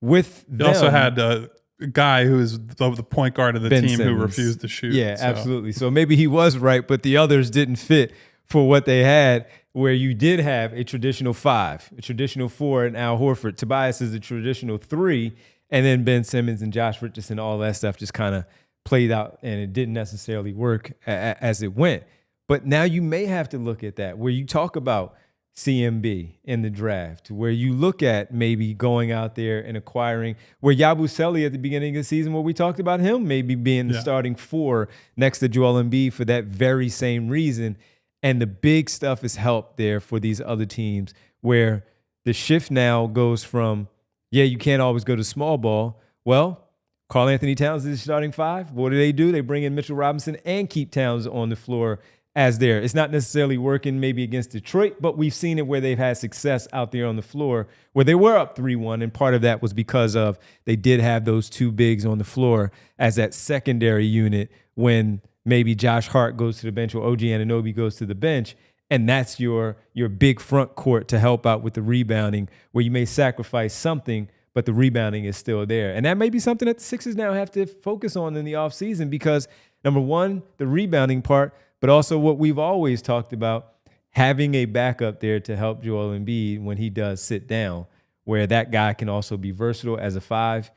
with them. You also had a guy who is the point guard of the Ben team Simmons. who refused to shoot. Yeah, absolutely. So maybe he was right, but the others didn't fit for what they had, where you did have a traditional 5, a traditional 4 in Al Horford. Tobias is a traditional 3, And then Ben Simmons and Josh Richardson, all that stuff just kind of played out, and it didn't necessarily work as it went. But now you may have to look at that, where you talk about CMB in the draft, where you look at maybe going out there and acquiring, where Yabusele at the beginning of the season, where we talked about him maybe being the starting 4 next to Joel Embiid for that very same reason. And the big stuff is helped there for these other teams, where the shift now goes from, you can't always go to small ball. Well, Karl Anthony Towns is starting 5. What do? They bring in Mitchell Robinson and keep Towns on the floor as there. It's not necessarily working maybe against Detroit, but we've seen it where they've had success out there on the floor where they were up 3-1, and part of that was because of they did have those 2 bigs on the floor as that secondary unit when maybe Josh Hart goes to the bench or OG Anunoby goes to the bench, and that's your big front court to help out with the rebounding, where you may sacrifice something, but the rebounding is still there. And that may be something that the Sixers now have to focus on in the offseason because, number one, the rebounding part, but also what we've always talked about, having a backup there to help Joel Embiid when he does sit down, where that guy can also be versatile as a 5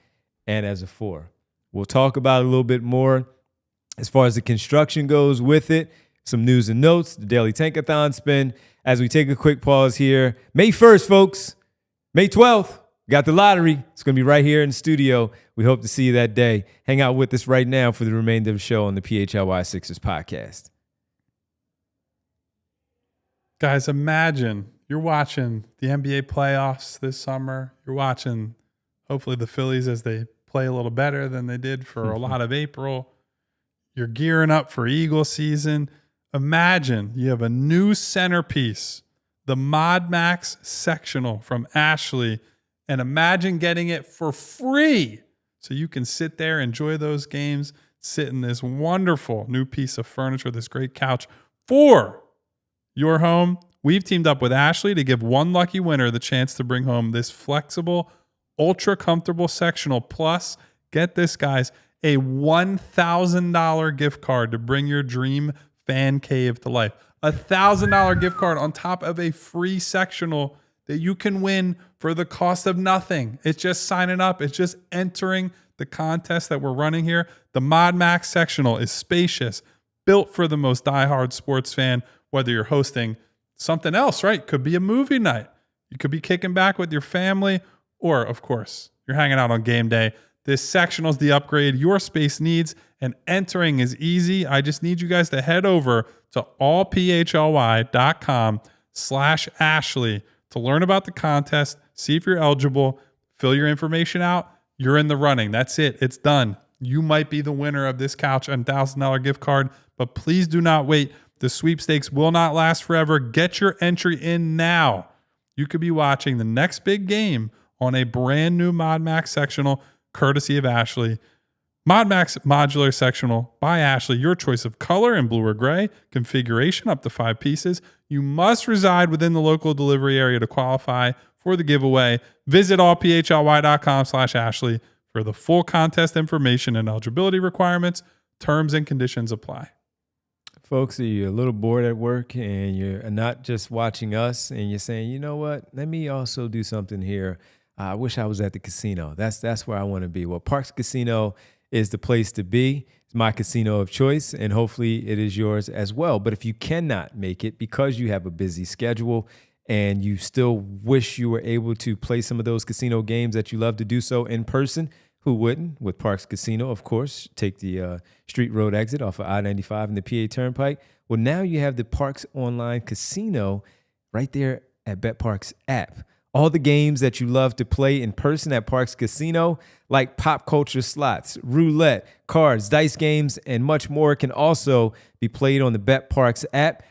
and as a 4. We'll talk about it a little bit more as far as the construction goes with it, some news and notes, the Daily Tankathon spin, as we take a quick pause here. May 1st, folks. May 12th. Got the lottery. It's going to be right here in the studio. We hope to see you that day. Hang out with us right now for the remainder of the show on the PHLY Sixers podcast. Guys, imagine you're watching the NBA playoffs this summer. You're watching, hopefully, the Phillies as they play a little better than they did for a lot of April. You're gearing up for Eagle season. Imagine you have a new centerpiece, the Mod Max sectional from Ashley, and imagine getting it for free so you can sit there, enjoy those games, sit in this wonderful new piece of furniture, this great couch for your home. We've teamed up with Ashley to give one lucky winner the chance to bring home this flexible, ultra comfortable sectional. Plus, get this, guys, a $1,000 gift card to bring your dream fan cave to life. A $1,000 gift card on top of a free sectional that you can win for the cost of nothing. It's just signing up. It's just entering the contest that we're running here. The Mod Max sectional is spacious, built for the most diehard sports fan, whether you're hosting something else, right? Could be a movie night. You could be kicking back with your family, or, of course, you're hanging out on game day. This sectional is the upgrade your space needs, and entering is easy. I just need you guys to head over to allphly.com/Ashley to learn about the contest, see if you're eligible, fill your information out. You're in the running. That's it. It's done. You might be the winner of this couch and $1,000 gift card, but please do not wait. The sweepstakes will not last forever. Get your entry in now. You could be watching the next big game on a brand new Mod Max sectional, courtesy of Ashley. Mod Max modular sectional by Ashley, your choice of color in blue or gray, configuration up to 5 pieces. You must reside within the local delivery area to qualify for the giveaway. Visit allphly.com/Ashley for the full contest information and eligibility requirements. Terms and conditions apply. Folks, are you a little bored at work and you're not just watching us and you're saying, you know what, let me also do something here. I wish I was at the casino. That's where I want to be. Well, Parks Casino is the place to be. It's my casino of choice, and hopefully it is yours as well. But if you cannot make it because you have a busy schedule and you still wish you were able to play some of those casino games that you love to do so in person, who wouldn't? With Parks Casino, of course, take the Street Road exit off of I-95 and the PA Turnpike. Well, now you have the Parks Online Casino right there at BetParks app. All the games that you love to play in person at Parks Casino, like pop culture slots, roulette, cards, dice games, and much more, can also be played on the BetParks app.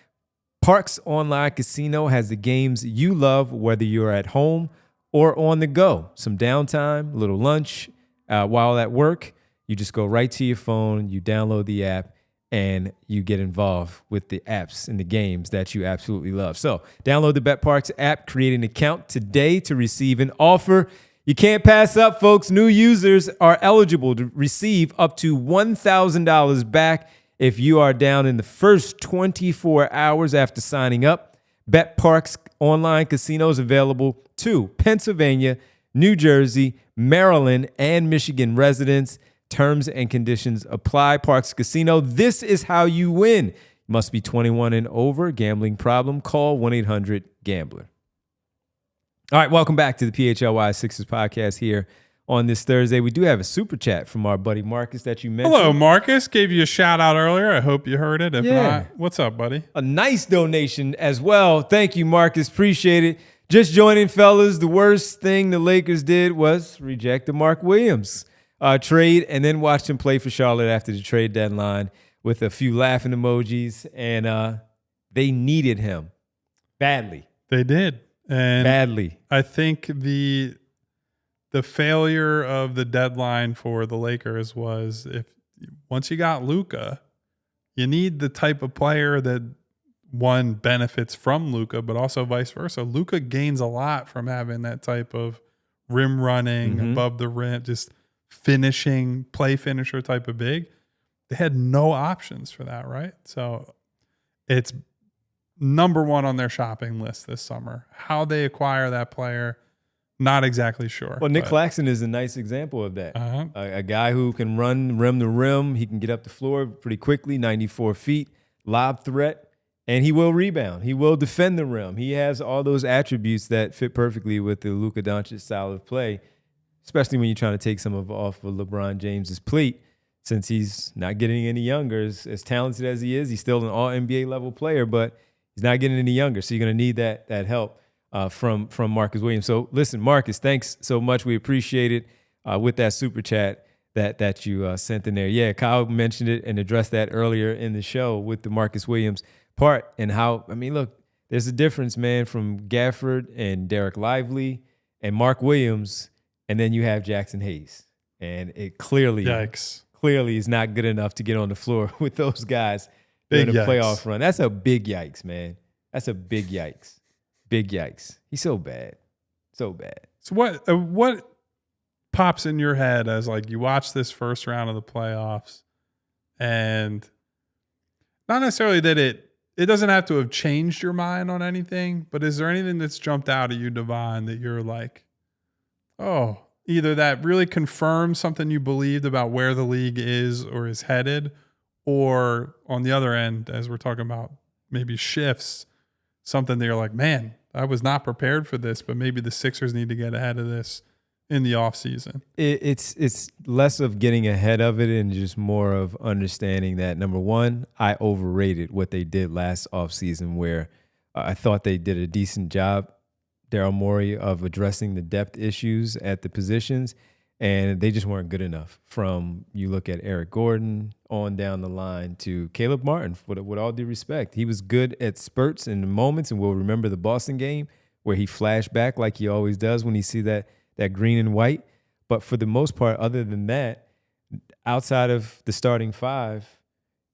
Parks Online Casino has the games you love, whether you're at home or on the go. Some downtime, a little lunch, while at work, you just go right to your phone, you download the app, and you get involved with the apps and the games that you absolutely love. So download the BetParks app, create an account today to receive an offer you can't pass up, folks. New users are eligible to receive up to $1,000 back if you are down in the first 24 hours after signing up. BetParks Online Casino is available to Pennsylvania, New Jersey, Maryland, and Michigan residents. Terms and conditions apply. Parks Casino, this is how you win. Must be 21 and over. Gambling problem? Call 1-800-GAMBLER. All right, welcome back to the PHLY Sixers podcast here on this Thursday. We do have a super chat from our buddy Marcus that you mentioned. Hello, Marcus. Gave you a shout out earlier. I hope you heard it. If Yeah. not, what's up, buddy? A nice donation as well. Thank you, Marcus. Appreciate it. Just joining, fellas. The worst thing the Lakers did was reject the Mark Williams trade and then watched him play for Charlotte after the trade deadline with a few laughing emojis. And they needed him badly. They did. And Badly. I think the failure of the deadline for the Lakers was once you got Luka, you need the type of player that one benefits from Luka, but also vice versa. Luka gains a lot from having that type of rim running above the rim, just finishing, play finisher type of big. They had no options for that, right? So it's number one on their shopping list this summer. How they acquire that player, not exactly sure. Well, Nick Claxton is a nice example of that. A guy who can run rim to rim. He can get up the floor pretty quickly, 94 feet, lob threat, and he will rebound. He will defend the rim. He has all those attributes that fit perfectly with the Luka Doncic style of play, especially when you're trying to take some off of LeBron James's plate. Since he's not getting any younger, as talented as he is, he's still an all-NBA level player, but he's not getting any younger. So you're going to need that help from Marcus Williams. So listen, Marcus, thanks so much. We appreciate it with that super chat that you sent in there. Yeah, Kyle mentioned it and addressed that earlier in the show with the Marcus Williams part and how, I mean, look, there's a difference, man, from Gafford and Derek Lively and Mark Williams, and then you have Jackson Hayes. And it clearly is not good enough to get on the floor with those guys during the playoff run. That's a big yikes, man. That's a big yikes. Big yikes. He's so bad. So bad. So what pops in your head as like you watch this first round of the playoffs and not necessarily that it doesn't have to have changed your mind on anything, but is there anything that's jumped out at you, Devon, that you're like, oh, either that really confirms something you believed about where the league is or is headed, or on the other end, as we're talking about maybe shifts, something that you're like, man, I was not prepared for this, but maybe the Sixers need to get ahead of this in the offseason. It's less of getting ahead of it and just more of understanding that, number one, I overrated what they did last offseason where I thought they did a decent job, Daryl Morey, of addressing the depth issues at the positions, and they just weren't good enough. From you look at Eric Gordon on down the line to Caleb Martin, with all due respect. He was good at spurts and moments, and we'll remember the Boston game where he flashed back like he always does when he see that green and white. But for the most part, other than that, outside of the starting five,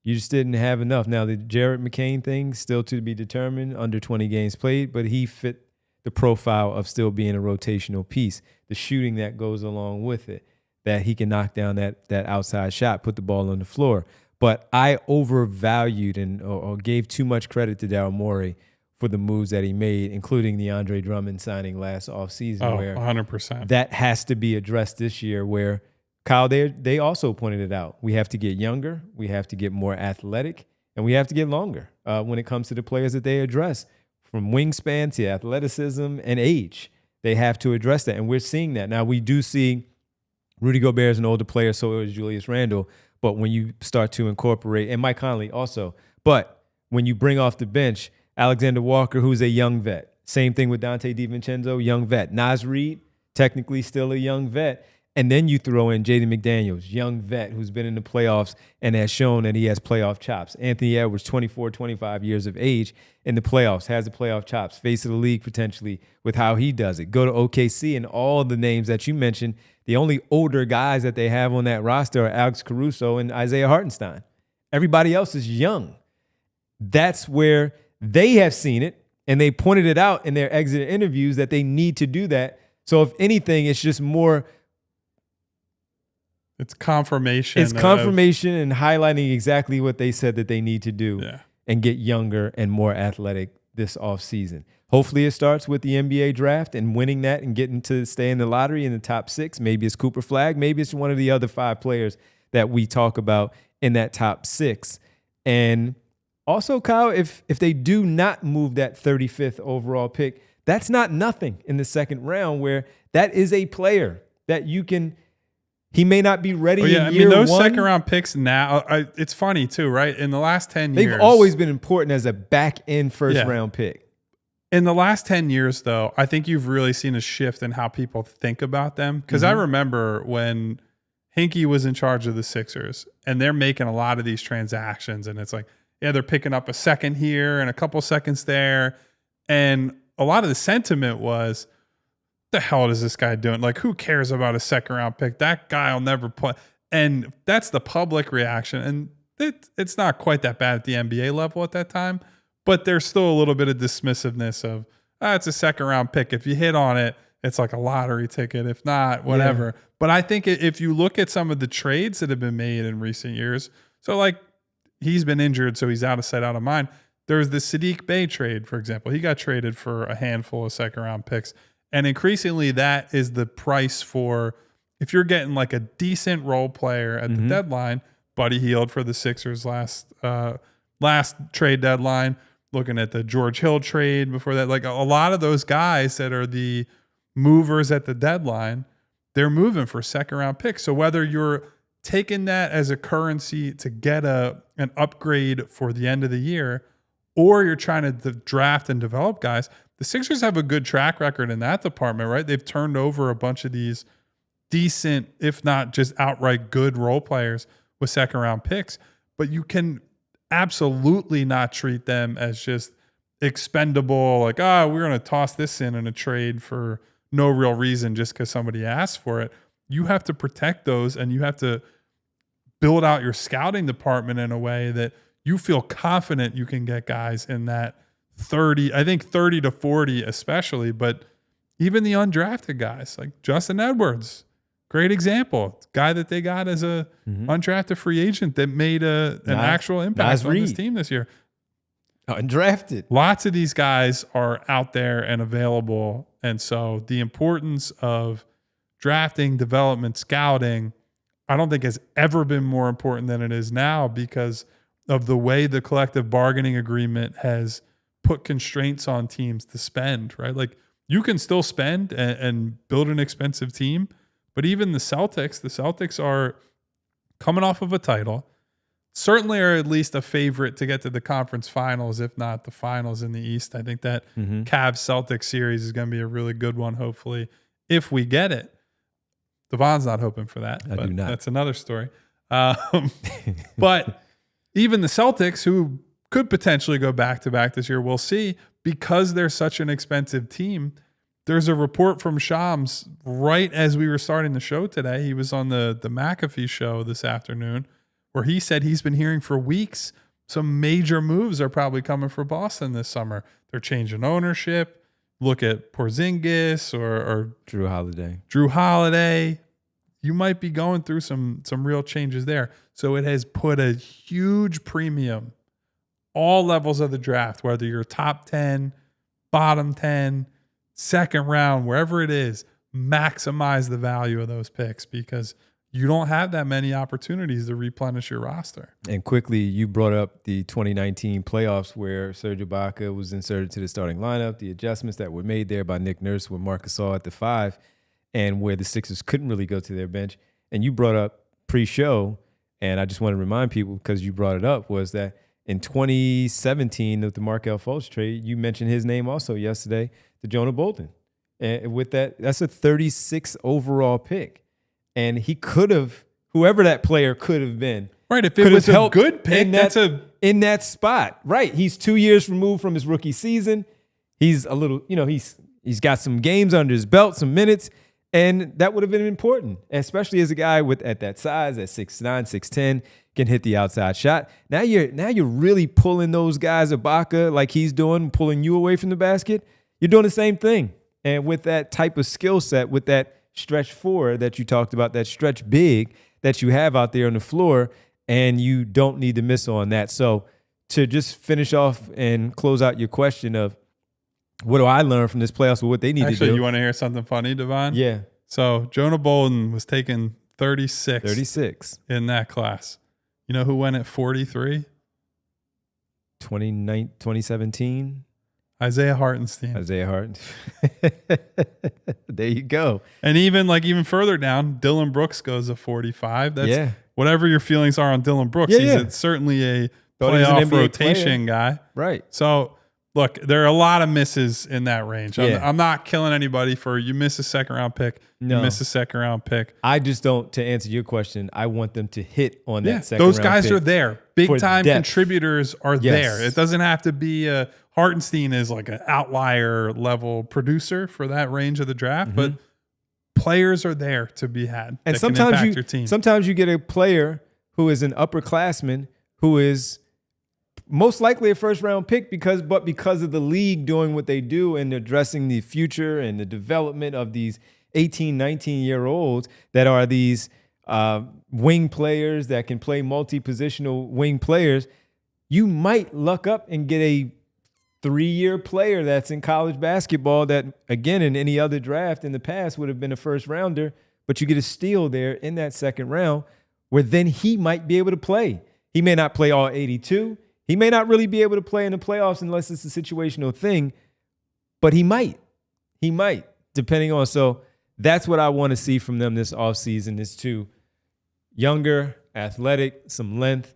you just didn't have enough. Now, the Jared McCain thing, still to be determined, under 20 games played, but he fit the profile of still being a rotational piece, the shooting that goes along with it, that he can knock down that outside shot, put the ball on the floor. But I overvalued or gave too much credit to Daryl Morey for the moves that he made, including the Andre Drummond signing last offseason. Where 100%. That has to be addressed this year, where, Kyle, they also pointed it out. We have to get younger, we have to get more athletic, and we have to get longer when it comes to the players that they address. From wingspan to athleticism and age, they have to address that. And we're seeing that. Now, we do see Rudy Gobert is an older player, so is Julius Randle. But when you start to incorporate, and Mike Conley also, but when you bring off the bench Alexander Walker, who's a young vet. Same thing with Dante DiVincenzo, young vet. Naz Reid, technically still a young vet. And then you throw in Jaden McDaniels, young vet who's been in the playoffs and has shown that he has playoff chops. Anthony Edwards, 24, 25 years of age in the playoffs, has the playoff chops, face of the league potentially with how he does it. Go to OKC and all the names that you mentioned, the only older guys that they have on that roster are Alex Caruso and Isaiah Hartenstein. Everybody else is young. That's where they have seen it, and they pointed it out in their exit interviews that they need to do that. So if anything, it's just more... It's confirmation. It's confirmation and highlighting exactly what they said that they need to do Yeah. and get younger and more athletic this offseason. Hopefully it starts with the NBA draft and winning that and getting to stay in the lottery in the top 6. Maybe it's Cooper Flagg. Maybe it's one of the other 5 players that we talk about in that top 6. And also, Kyle, if they do not move that 35th overall pick, that's not nothing in the second round, where that is a player that you can – he may not be ready in year those one. second-round picks now, it's funny too, right? In the last 10 years. They've always been important as a back-end first-round pick. In the last 10 years, though, I think you've really seen a shift in how people think about them. Because I remember when Hinkie was in charge of the Sixers, and they're making a lot of these transactions, and it's like, yeah, they're picking up a second here and a couple seconds there. And a lot of the sentiment was, the hell is this guy doing? Like, who cares about a second-round pick? That guy will never play. And that's the public reaction. And it's not quite that bad at the NBA level at that time. But there's still a little bit of dismissiveness of, it's a second-round pick. If you hit on it, it's like a lottery ticket. If not, whatever. Yeah. But I think if you look at some of the trades that have been made in recent years, so like he's been injured, so he's out of sight, out of mind. There's the Saddiq Bey trade, for example. He got traded for a handful of second-round picks. And increasingly, that is the price for, if you're getting like a decent role player at the deadline, Buddy Hield for the Sixers last trade deadline, looking at the George Hill trade before that, like a lot of those guys that are the movers at the deadline, they're moving for second-round picks. So whether you're taking that as a currency to get an upgrade for the end of the year, or you're trying to draft and develop guys, the Sixers have a good track record in that department, right? They've turned over a bunch of these decent, if not just outright good role players with second-round picks. But you can absolutely not treat them as just expendable, like, we're going to toss this in a trade for no real reason just because somebody asked for it. You have to protect those, and you have to build out your scouting department in a way that you feel confident you can get guys in that 30 to 40 especially, but even the undrafted guys like Justin Edwards, great example, guy that they got as a undrafted free agent that made an actual impact on this team this year. Undrafted. Lots of these guys are out there and available, and so the importance of drafting, development, scouting, I don't think has ever been more important than it is now because of the way the collective bargaining agreement has put constraints on teams to spend, right? Like you can still spend and build an expensive team, but even the Celtics are coming off of a title, certainly are at least a favorite to get to the conference finals, if not the finals in the East. I think that Cavs-Celtics series is going to be a really good one, hopefully, if we get it. Devon's not hoping for that. I do not. That's another story. But even the Celtics, who could potentially go back-to-back this year, we'll see, because they're such an expensive team. There's a report from Shams right as we were starting the show today. He was on the McAfee show this afternoon, where he said he's been hearing for weeks some major moves are probably coming for Boston this summer. They're changing ownership. Look at Porzingis or Drew Holiday. You might be going through some real changes there. So it has put a huge premium, all levels of the draft, whether you're top 10, bottom 10, second round, wherever it is, maximize the value of those picks because you don't have that many opportunities to replenish your roster. And quickly, you brought up the 2019 playoffs where Serge Ibaka was inserted to the starting lineup, the adjustments that were made there by Nick Nurse with Marc Gasol at the 5, and where the Sixers couldn't really go to their bench. And you brought up pre-show, and I just want to remind people, because you brought it up, was that in 2017 with the Markelle Fultz trade, you mentioned his name also yesterday, to Jonah Bolden. And with that's a 36 overall pick. And he could have, whoever that player could have been. Right, if it was a good pick, in that spot. Right, he's 2 years removed from his rookie season. He's a little, he's got some games under his belt, some minutes, and that would have been important, especially as a guy at that size, at 6'9", 6'10", can hit the outside shot. Now you're really pulling those guys, Ibaka, like he's doing, pulling you away from the basket. You're doing the same thing. And with that type of skill set, with that stretch 4 that you talked about, that stretch big that you have out there on the floor, and you don't need to miss on that. So to just finish off and close out your question of what do I learn from this playoffs or what they need to do. You want to hear something funny, Devon? Yeah. So Jonah Bolden was taking 36 in that class. You know who went at 43? 2017. Isaiah Hartenstein. Isaiah Hartenstein. There you go. And even further down, Dylan Brooks goes to 45. That's whatever your feelings are on Dylan Brooks. He's certainly a playoff rotation guy. Right. So look, there are a lot of misses in that range. I'm not killing anybody for you miss a second round pick. No. You miss a second round pick. I just don't, to answer your question, I want them to hit on that second those round guys pick are there. Big time contributors are there. It doesn't have to be Hartenstein is like an outlier level producer for that range of the draft, but players are there to be had. And that can impact your team. Sometimes you get a player who is an upperclassman who is most likely a first round pick because of the league doing what they do and addressing the future and the development of these 18, 19-year-olds that are these wing players that can play multi-positional wing players, you might luck up and get a 3-year player that's in college basketball that, again, in any other draft in the past would have been a first rounder, but you get a steal there in that second round where then he might be able to play. He may not play all 82. He may not really be able to play in the playoffs unless it's a situational thing, but he might. He might, depending on. So that's what I want to see from them this offseason is to younger, athletic, some length,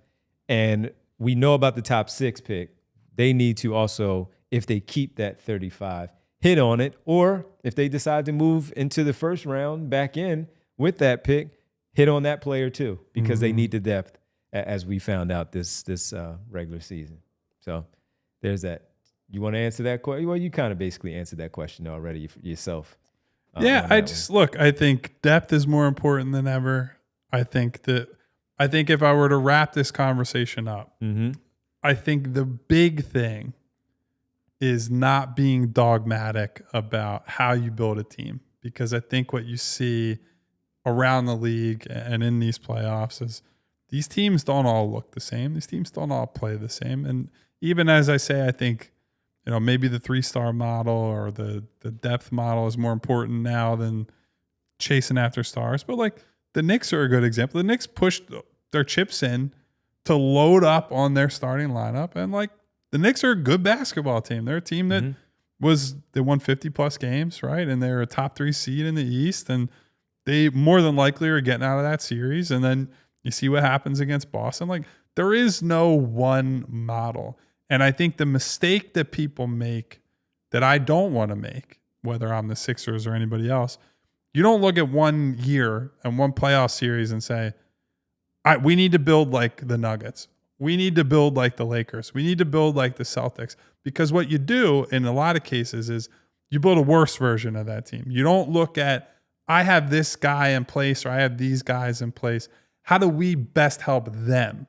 and we know about the top 6 pick. They need to also, if they keep that 35, hit on it, or if they decide to move into the first round back in with that pick, hit on that player too, because they need the depth, as we found out this regular season. So there's that. You want to answer that question? Well, you kind of basically answered that question already yourself. I think depth is more important than ever. I think if I were to wrap this conversation up, I think the big thing is not being dogmatic about how you build a team, because I think what you see around the league and in these playoffs is these teams don't all look the same. These teams don't all play the same. And even as I say, I think, maybe the 3-star model or the depth model is more important now than chasing after stars. But like the Knicks are a good example. The Knicks pushed their chips in to load up on their starting lineup. And like the Knicks are a good basketball team. They're a team that they won 50 plus games, right? And they're a top 3 seed in the East. And they more than likely are getting out of that series. And then you see what happens against Boston. Like there is no one model. And I think the mistake that people make that I don't want to make, whether I'm the Sixers or anybody else, you don't look at one year and one playoff series and say, we need to build like the Nuggets. We need to build like the Lakers. We need to build like the Celtics. Because what you do in a lot of cases is you build a worse version of that team. You don't look at, I have this guy in place or I have these guys in place. How do we best help them?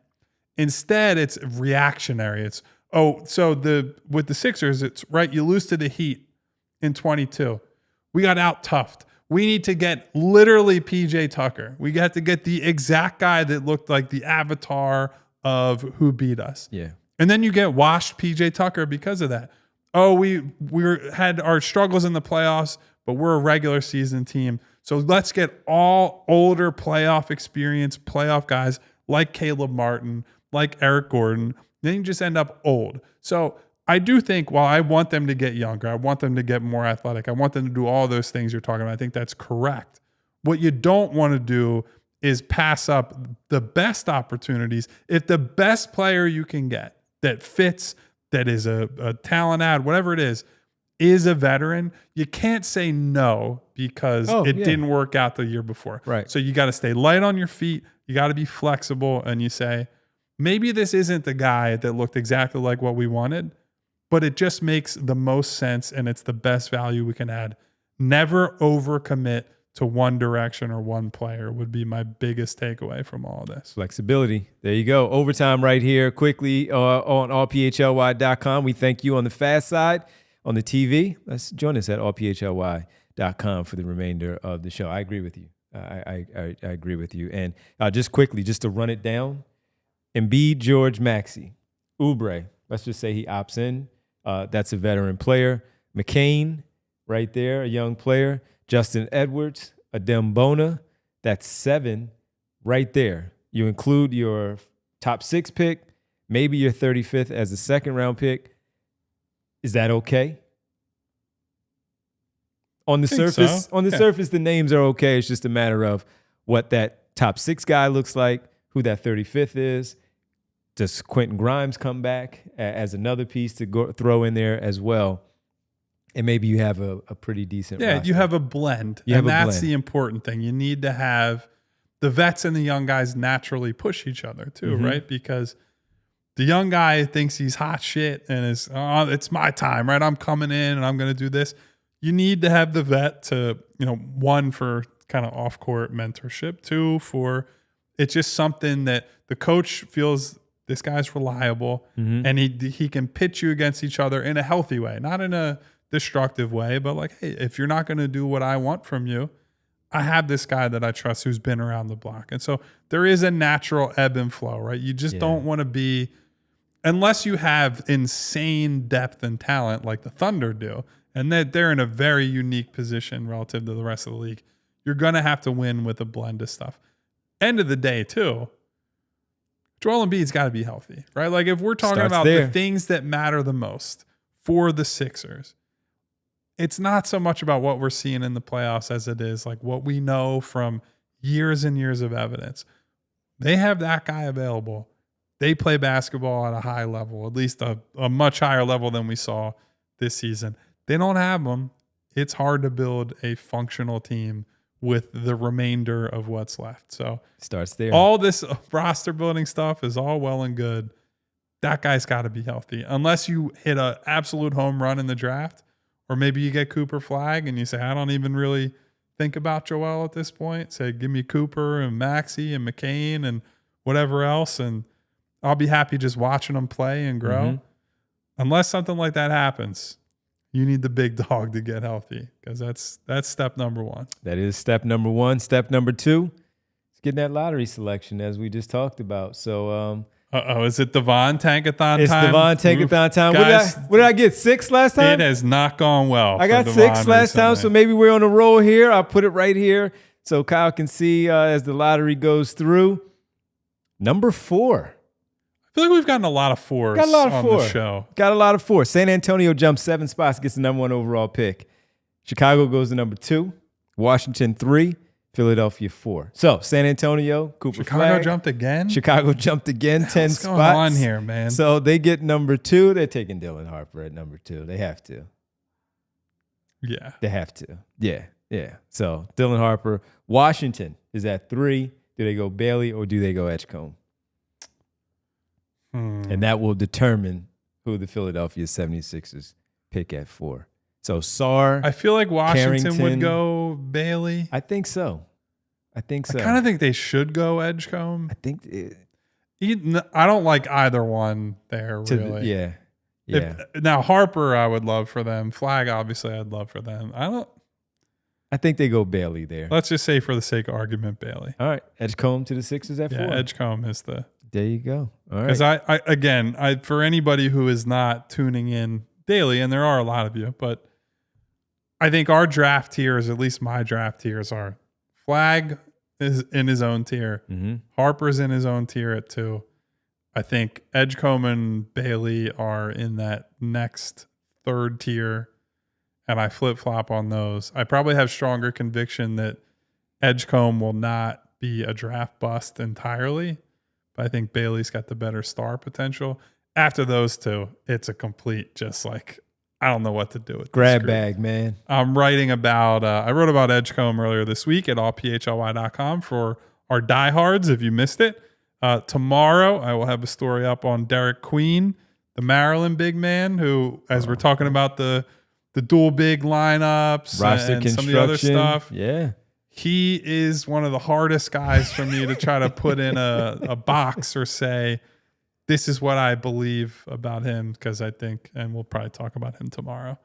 Instead, it's reactionary. It's, with the Sixers, it's right. You lose to the Heat in 22. We got out toughed. We need to get literally PJ Tucker. We got to get the exact guy that looked like the avatar of who beat us. Yeah. And then you get washed PJ Tucker because of that. Oh, we had our struggles in the playoffs, but we're a regular season team. So let's get all older playoff experience, playoff guys like Caleb Martin, like Eric Gordon. Then you just end up old. So I do think while I want them to get younger, I want them to get more athletic, I want them to do all those things you're talking about. I think that's correct. What you don't want to do is pass up the best opportunities. If the best player you can get that fits, that is a talent ad, whatever it is a veteran, you can't say no because it didn't work out the year before. Right. So you got to stay light on your feet. You got to be flexible, and you say, maybe this isn't the guy that looked exactly like what we wanted, but it just makes the most sense and it's the best value we can add. Never overcommit to one direction or one player would be my biggest takeaway from all of this. Flexibility. There you go. Overtime right here quickly on allphly.com. We thank you on the fast side. On the TV, let's join us at allphly.com for the remainder of the show. I agree with you. I agree with you. And just quickly, just to run it down, Embiid, George, Maxey. Oubre, let's just say he opts in. That's a veteran player. McCain, right there, a young player. Justin Edwards, Adem Bona, that's 7 right there. You include your top 6 pick, maybe your 35th as a second-round pick. Is that okay? On the surface, surface, the names are okay. It's just a matter of what that top 6 guy looks like, who that 35th is. Does Quentin Grimes come back as another piece to throw in there as well? And maybe you have a pretty decent roster. You have a blend. That's the important thing. You need to have the vets and the young guys naturally push each other too, right? Because the young guy thinks he's hot shit and is, it's my time, right? I'm coming in and I'm going to do this. You need to have the vet to, 1, for kind of off-court mentorship, 2, for it's just something that the coach feels this guy's reliable and he can pitch you against each other in a healthy way, not in a destructive way, but like, hey, if you're not going to do what I want from you, I have this guy that I trust who's been around the block. And so there is a natural ebb and flow, right? You just don't want to be, unless you have insane depth and talent like the Thunder do, and that they're in a very unique position relative to the rest of the league, you're going to have to win with a blend of stuff. End of the day, too, Joel Embiid's got to be healthy, right? Like if we're talking about the things that matter the most for the Sixers, it's not so much about what we're seeing in the playoffs as it is like what we know from years and years of evidence. They have that guy available. They play basketball at a high level, at least a much higher level than we saw this season. They don't have them. It's hard to build a functional team with the remainder of what's left. So starts there. All this roster building stuff is all well and good. That guy's got to be healthy. Unless you hit an absolute home run in the draft, or maybe you get Cooper Flag and you say, I don't even really think about Joel at this point. Say, give me Cooper and Maxey and McCain and whatever else, and I'll be happy just watching them play and grow. Unless something like that happens, you need the big dog to get healthy, because that's step number 1. That is step number 1. Step number 2 is getting that lottery selection, as we just talked about. So, is it Devon Tankathon time? It's Devon Tankathon time. Guys, what did I get? 6 last time? It has not gone well. I got 6 last time, so maybe we're on a roll here. I'll put it right here so Kyle can see as the lottery goes through. Number 4. I feel like we've gotten a lot of 4s on the show. Got a lot of 4. San Antonio jumps 7 spots, gets the number 1 overall pick. Chicago goes to number 2. Washington 3. Philadelphia 4. So San Antonio, Cooper Flag. Jumped again? Chicago jumped again, 10 spots. What's going on here, man? So they get number 2. They're taking Dylan Harper at number 2. They have to. Yeah. They have to. Yeah. So Dylan Harper. Washington is at 3. Do they go Bailey or do they go Edgecombe? And that will determine who the Philadelphia 76ers pick at 4. So Sarr, I feel like Washington Carrington would go Bailey. I think so. I kind of think they should go Edgecombe. I think I don't like either one there, really. Yeah. Now Harper, I would love for them. Flag, obviously, I'd love for them. I think they go Bailey there. Let's just say, for the sake of argument, Bailey. All right, Edgecombe to the Sixers at 4. Yeah, Edgecombe is the. There you go. All right. Because I for anybody who is not tuning in daily, and there are a lot of you, but I think our draft tiers, at least my draft tiers, are Flag is in his own tier. Harper's in his own tier at 2. I think Edgecombe and Bailey are in that next 3rd tier, and I flip-flop on those. I probably have stronger conviction that Edgecombe will not be a draft bust entirely, but I think Bailey's got the better star potential. After those 2, it's a complete just like, I don't know what to do with grab bag, man. I'm writing about, I wrote about Edgecombe earlier this week at allphly.com for our diehards if you missed it. Tomorrow, I will have a story up on Derek Queen, the Maryland big man, who, as we're talking about the dual big lineups roster and some of the other stuff. Yeah. He is one of the hardest guys for me to try to put in a box or say, this is what I believe about him, because I think, and we'll probably talk about him tomorrow,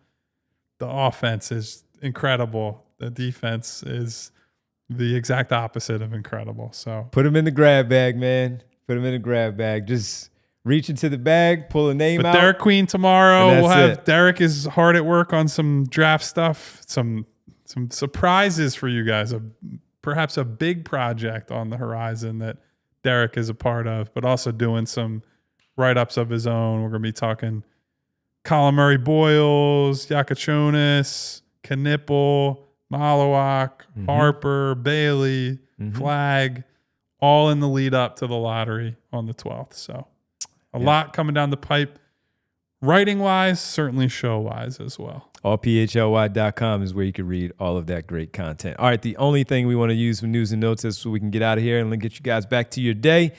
the offense is incredible. The defense is the exact opposite of incredible. So put him in the grab bag, man. Put him in the grab bag. Just reach into the bag, pull a name But out. Derek Queen tomorrow. And We'll that's have it. Derek is hard at work on some draft stuff, some surprises for you guys. Perhaps a big project on the horizon that Derek is a part of, but also doing some write-ups of his own. We're going to be talking Colin Murray Boyles, Yakachonis, Knipple, Malawak, Harper, Bailey, Flag, all in the lead up to the lottery on the 12th. So a lot coming down the pipe, writing-wise, certainly show-wise as well. AllPHLY.com is where you can read all of that great content. All right, the only thing we want to use for news and notes is so we can get out of here and get you guys back to your day.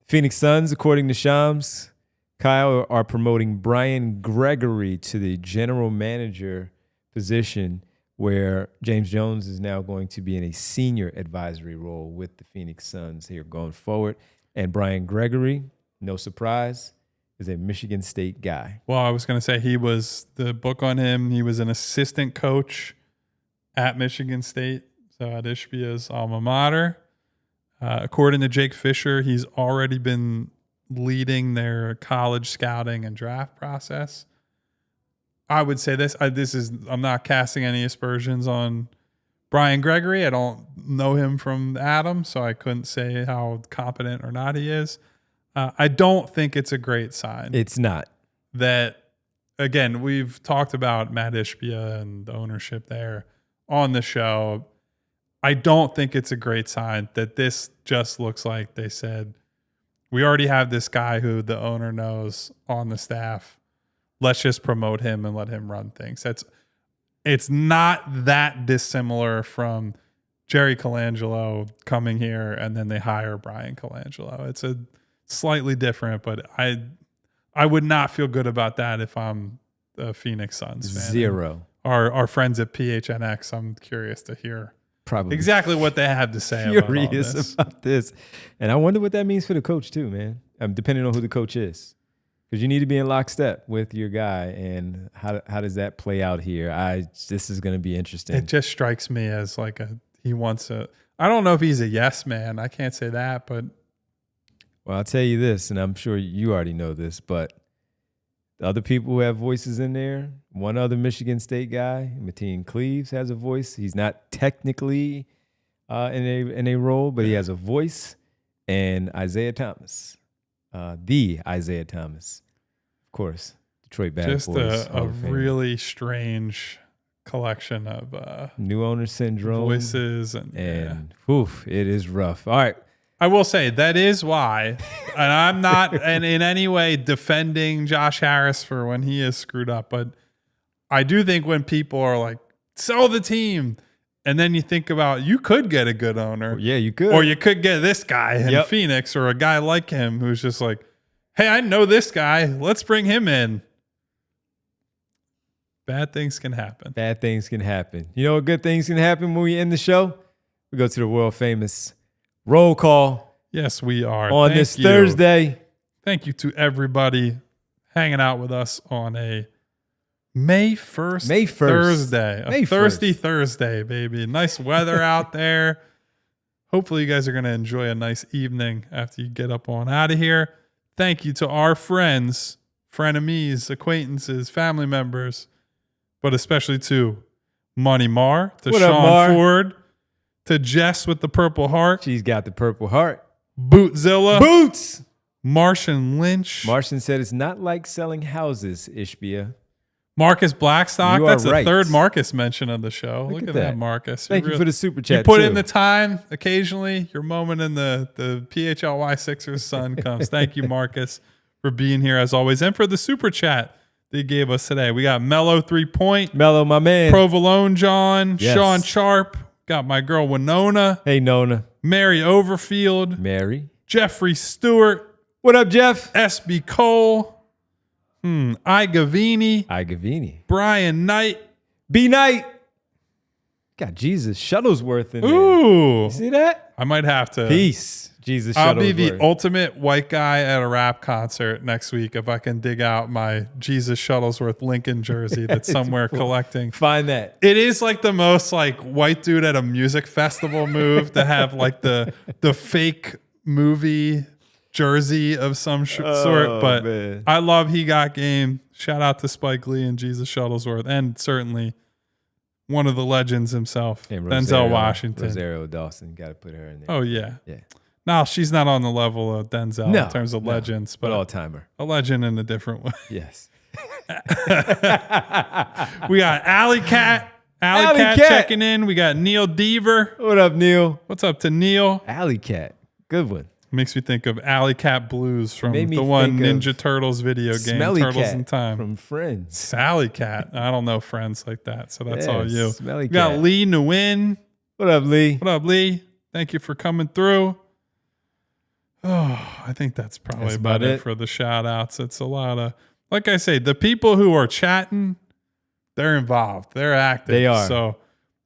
Phoenix Suns, according to Shams, Kyle, are promoting Brian Gregory to the general manager position, where James Jones is now going to be in a senior advisory role with the Phoenix Suns here going forward. And Brian Gregory, no surprise, is a Michigan State guy. Well, I was going to say he was the book on him. He was an assistant coach at Michigan State, so at Ishbia's alma mater. According to Jake Fisher, he's already been leading their college scouting and draft process. I would say this. I'm not casting any aspersions on Brian Gregory. I don't know him from Adam, so I couldn't say how competent or not he is. I don't think it's a great sign. It's not. That, again, we've talked about Matt Ishbia and the ownership there on the show. I don't think it's a great sign that this just looks like they said, we already have this guy who the owner knows on the staff. Let's just promote him and let him run things. It's not that dissimilar from Jerry Colangelo coming here and then they hire Brian Colangelo. It's a slightly different, but I would not feel good about that if I'm a Phoenix Suns fan. Zero. Our friends at PHNX, I'm curious to hear Probably exactly what they have to say furious about this. And I wonder what that means for the coach too, man. Depending on who the coach is. Because you need to be in lockstep with your guy. And how does that play out here? This is going to be interesting. It just strikes me as like I don't know if he's a yes man. I can't say that, but. Well, I'll tell you this, and I'm sure you already know this, but the other people who have voices in there, one other Michigan State guy, Mateen Cleaves, has a voice. He's not technically in a role, but he has a voice. And Isaiah Thomas, the Isaiah Thomas, of course, Detroit Bad Boys. Just a really strange collection of new owner syndrome voices, and it is rough. All right. I will say that is why, and I'm not in any way defending Josh Harris for when he is screwed up, but I do think when people are like, sell the team, and then you think about, you could get a good owner. Yeah, you could. Or you could get this guy in Phoenix, or a guy like him who's just like, hey, I know this guy. Let's bring him in. Bad things can happen. Bad things can happen. You know what good things can happen when we end the show? We go to the world famous roll call. Yes, we are. On this Thursday. Thank you to everybody hanging out with us on a May 1st Thursday. A thirsty Thursday, baby. Nice weather out there. Hopefully you guys are going to enjoy a nice evening after you get up on out of here. Thank you to our friends, frenemies, acquaintances, family members, but especially to Money Mar, to Sean Ford, to Jess with the Purple Heart. She's got the Purple Heart. Bootzilla. Boots. Martian Lynch. Martian said it's not like selling houses, Ishbia. Marcus Blackstock. That's right. the third Marcus mention of the show. Look at that, Marcus. Thank you for the super chat. You put in the time occasionally. Your moment in the PHLY Sixers sun comes. Thank you, Marcus, for being here as always. And for the super chat they gave us today. We got Mello 3 Point. Mello, my man. Provolone John. Yes. Sean Sharp. Got my girl Winona. Hey, Nona. Mary Overfield. Mary. Jeffrey Stewart. What up, Jeff? SB Cole. Igavini. Brian Knight. B Knight. Got Jesus Shuttlesworth in there. Ooh. You see that? I might have to. Peace. Jesus Shuttlesworth. I'll be the ultimate white guy at a rap concert next week if I can dig out my Jesus Shuttlesworth Lincoln jersey that's somewhere collecting. Find that. It is like the most like white dude at a music festival move to have like the fake movie jersey of some sort. But man. I love He Got Game. Shout out to Spike Lee and Jesus Shuttlesworth, and certainly one of the legends himself, And Denzel Washington. Rosario Dawson, got to put her in there. Oh, yeah. Yeah. Now, she's not on the level of Denzel in terms of legends, but all-timer. A legend in a different way. Yes. We got Alley Cat. Alley Cat checking in. We got Neil Deaver. What up, Neil? What's up to Neil? Alley Cat. Good one. Makes me think of Alley Cat Blues from Made me the one think Ninja Turtles video game, Smelly Turtles Cat in Time. from Friends. Sally Cat. I don't know friends like that, so that's all you. Smelly We got Cat. Lee Nguyen. What up, Lee? What up, Lee? Thank you for coming through. Oh, I think that's probably about it for the shout outs. It's a lot of, like I say, the people who are chatting, they're involved. They're active. They are. So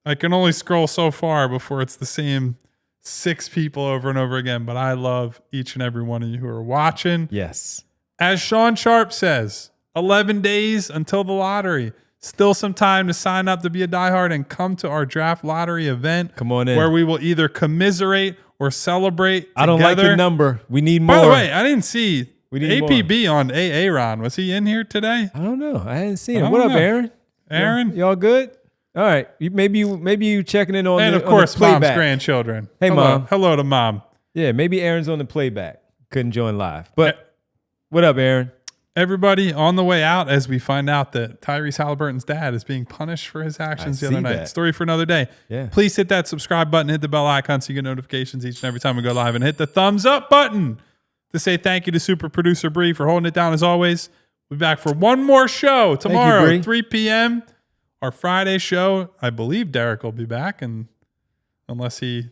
I can only scroll so far before it's the same 6 people over and over again. But I love each and every one of you who are watching. Yes. As Sean Sharp says, 11 days until the lottery. Still some time to sign up to be a diehard and come to our draft lottery event. Come on in. Where we will either commiserate or celebrate together. I don't like the number. We need more. By the way, I didn't see We need APB on Aaron. Was he in here today? I don't know. I hadn't seen I him. What don't up, know. Aaron? Aaron? Y'all good? All right. Maybe you checking in on And the of course, on the mom's playback. grandchildren. Hey, hello. Mom. Hello to mom. Yeah, maybe Aaron's on the playback. Couldn't join live. But what up, Aaron? Everybody on the way out as we find out that Tyrese Halliburton's dad is being punished for his actions the other night. that. Story for another day. Yeah. Please hit that subscribe button, hit the bell icon so you get notifications each and every time we go live, and hit the thumbs up button to say thank you to super producer Bree for holding it down as always. We'll be back for one more show tomorrow, Bree. 3 p.m. Our Friday show. I believe Derek will be back, and unless he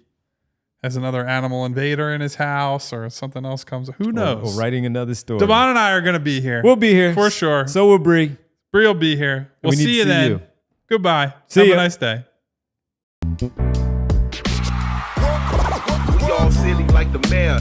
has another animal invader in his house or something else comes. Who knows? Or writing another story. Devon and I are going to be here. We'll be here. For sure. So will Bree. Bree will be here. We'll We need see to you see then. you. Goodbye. See Have ya. a nice day. We all silly like the mayor.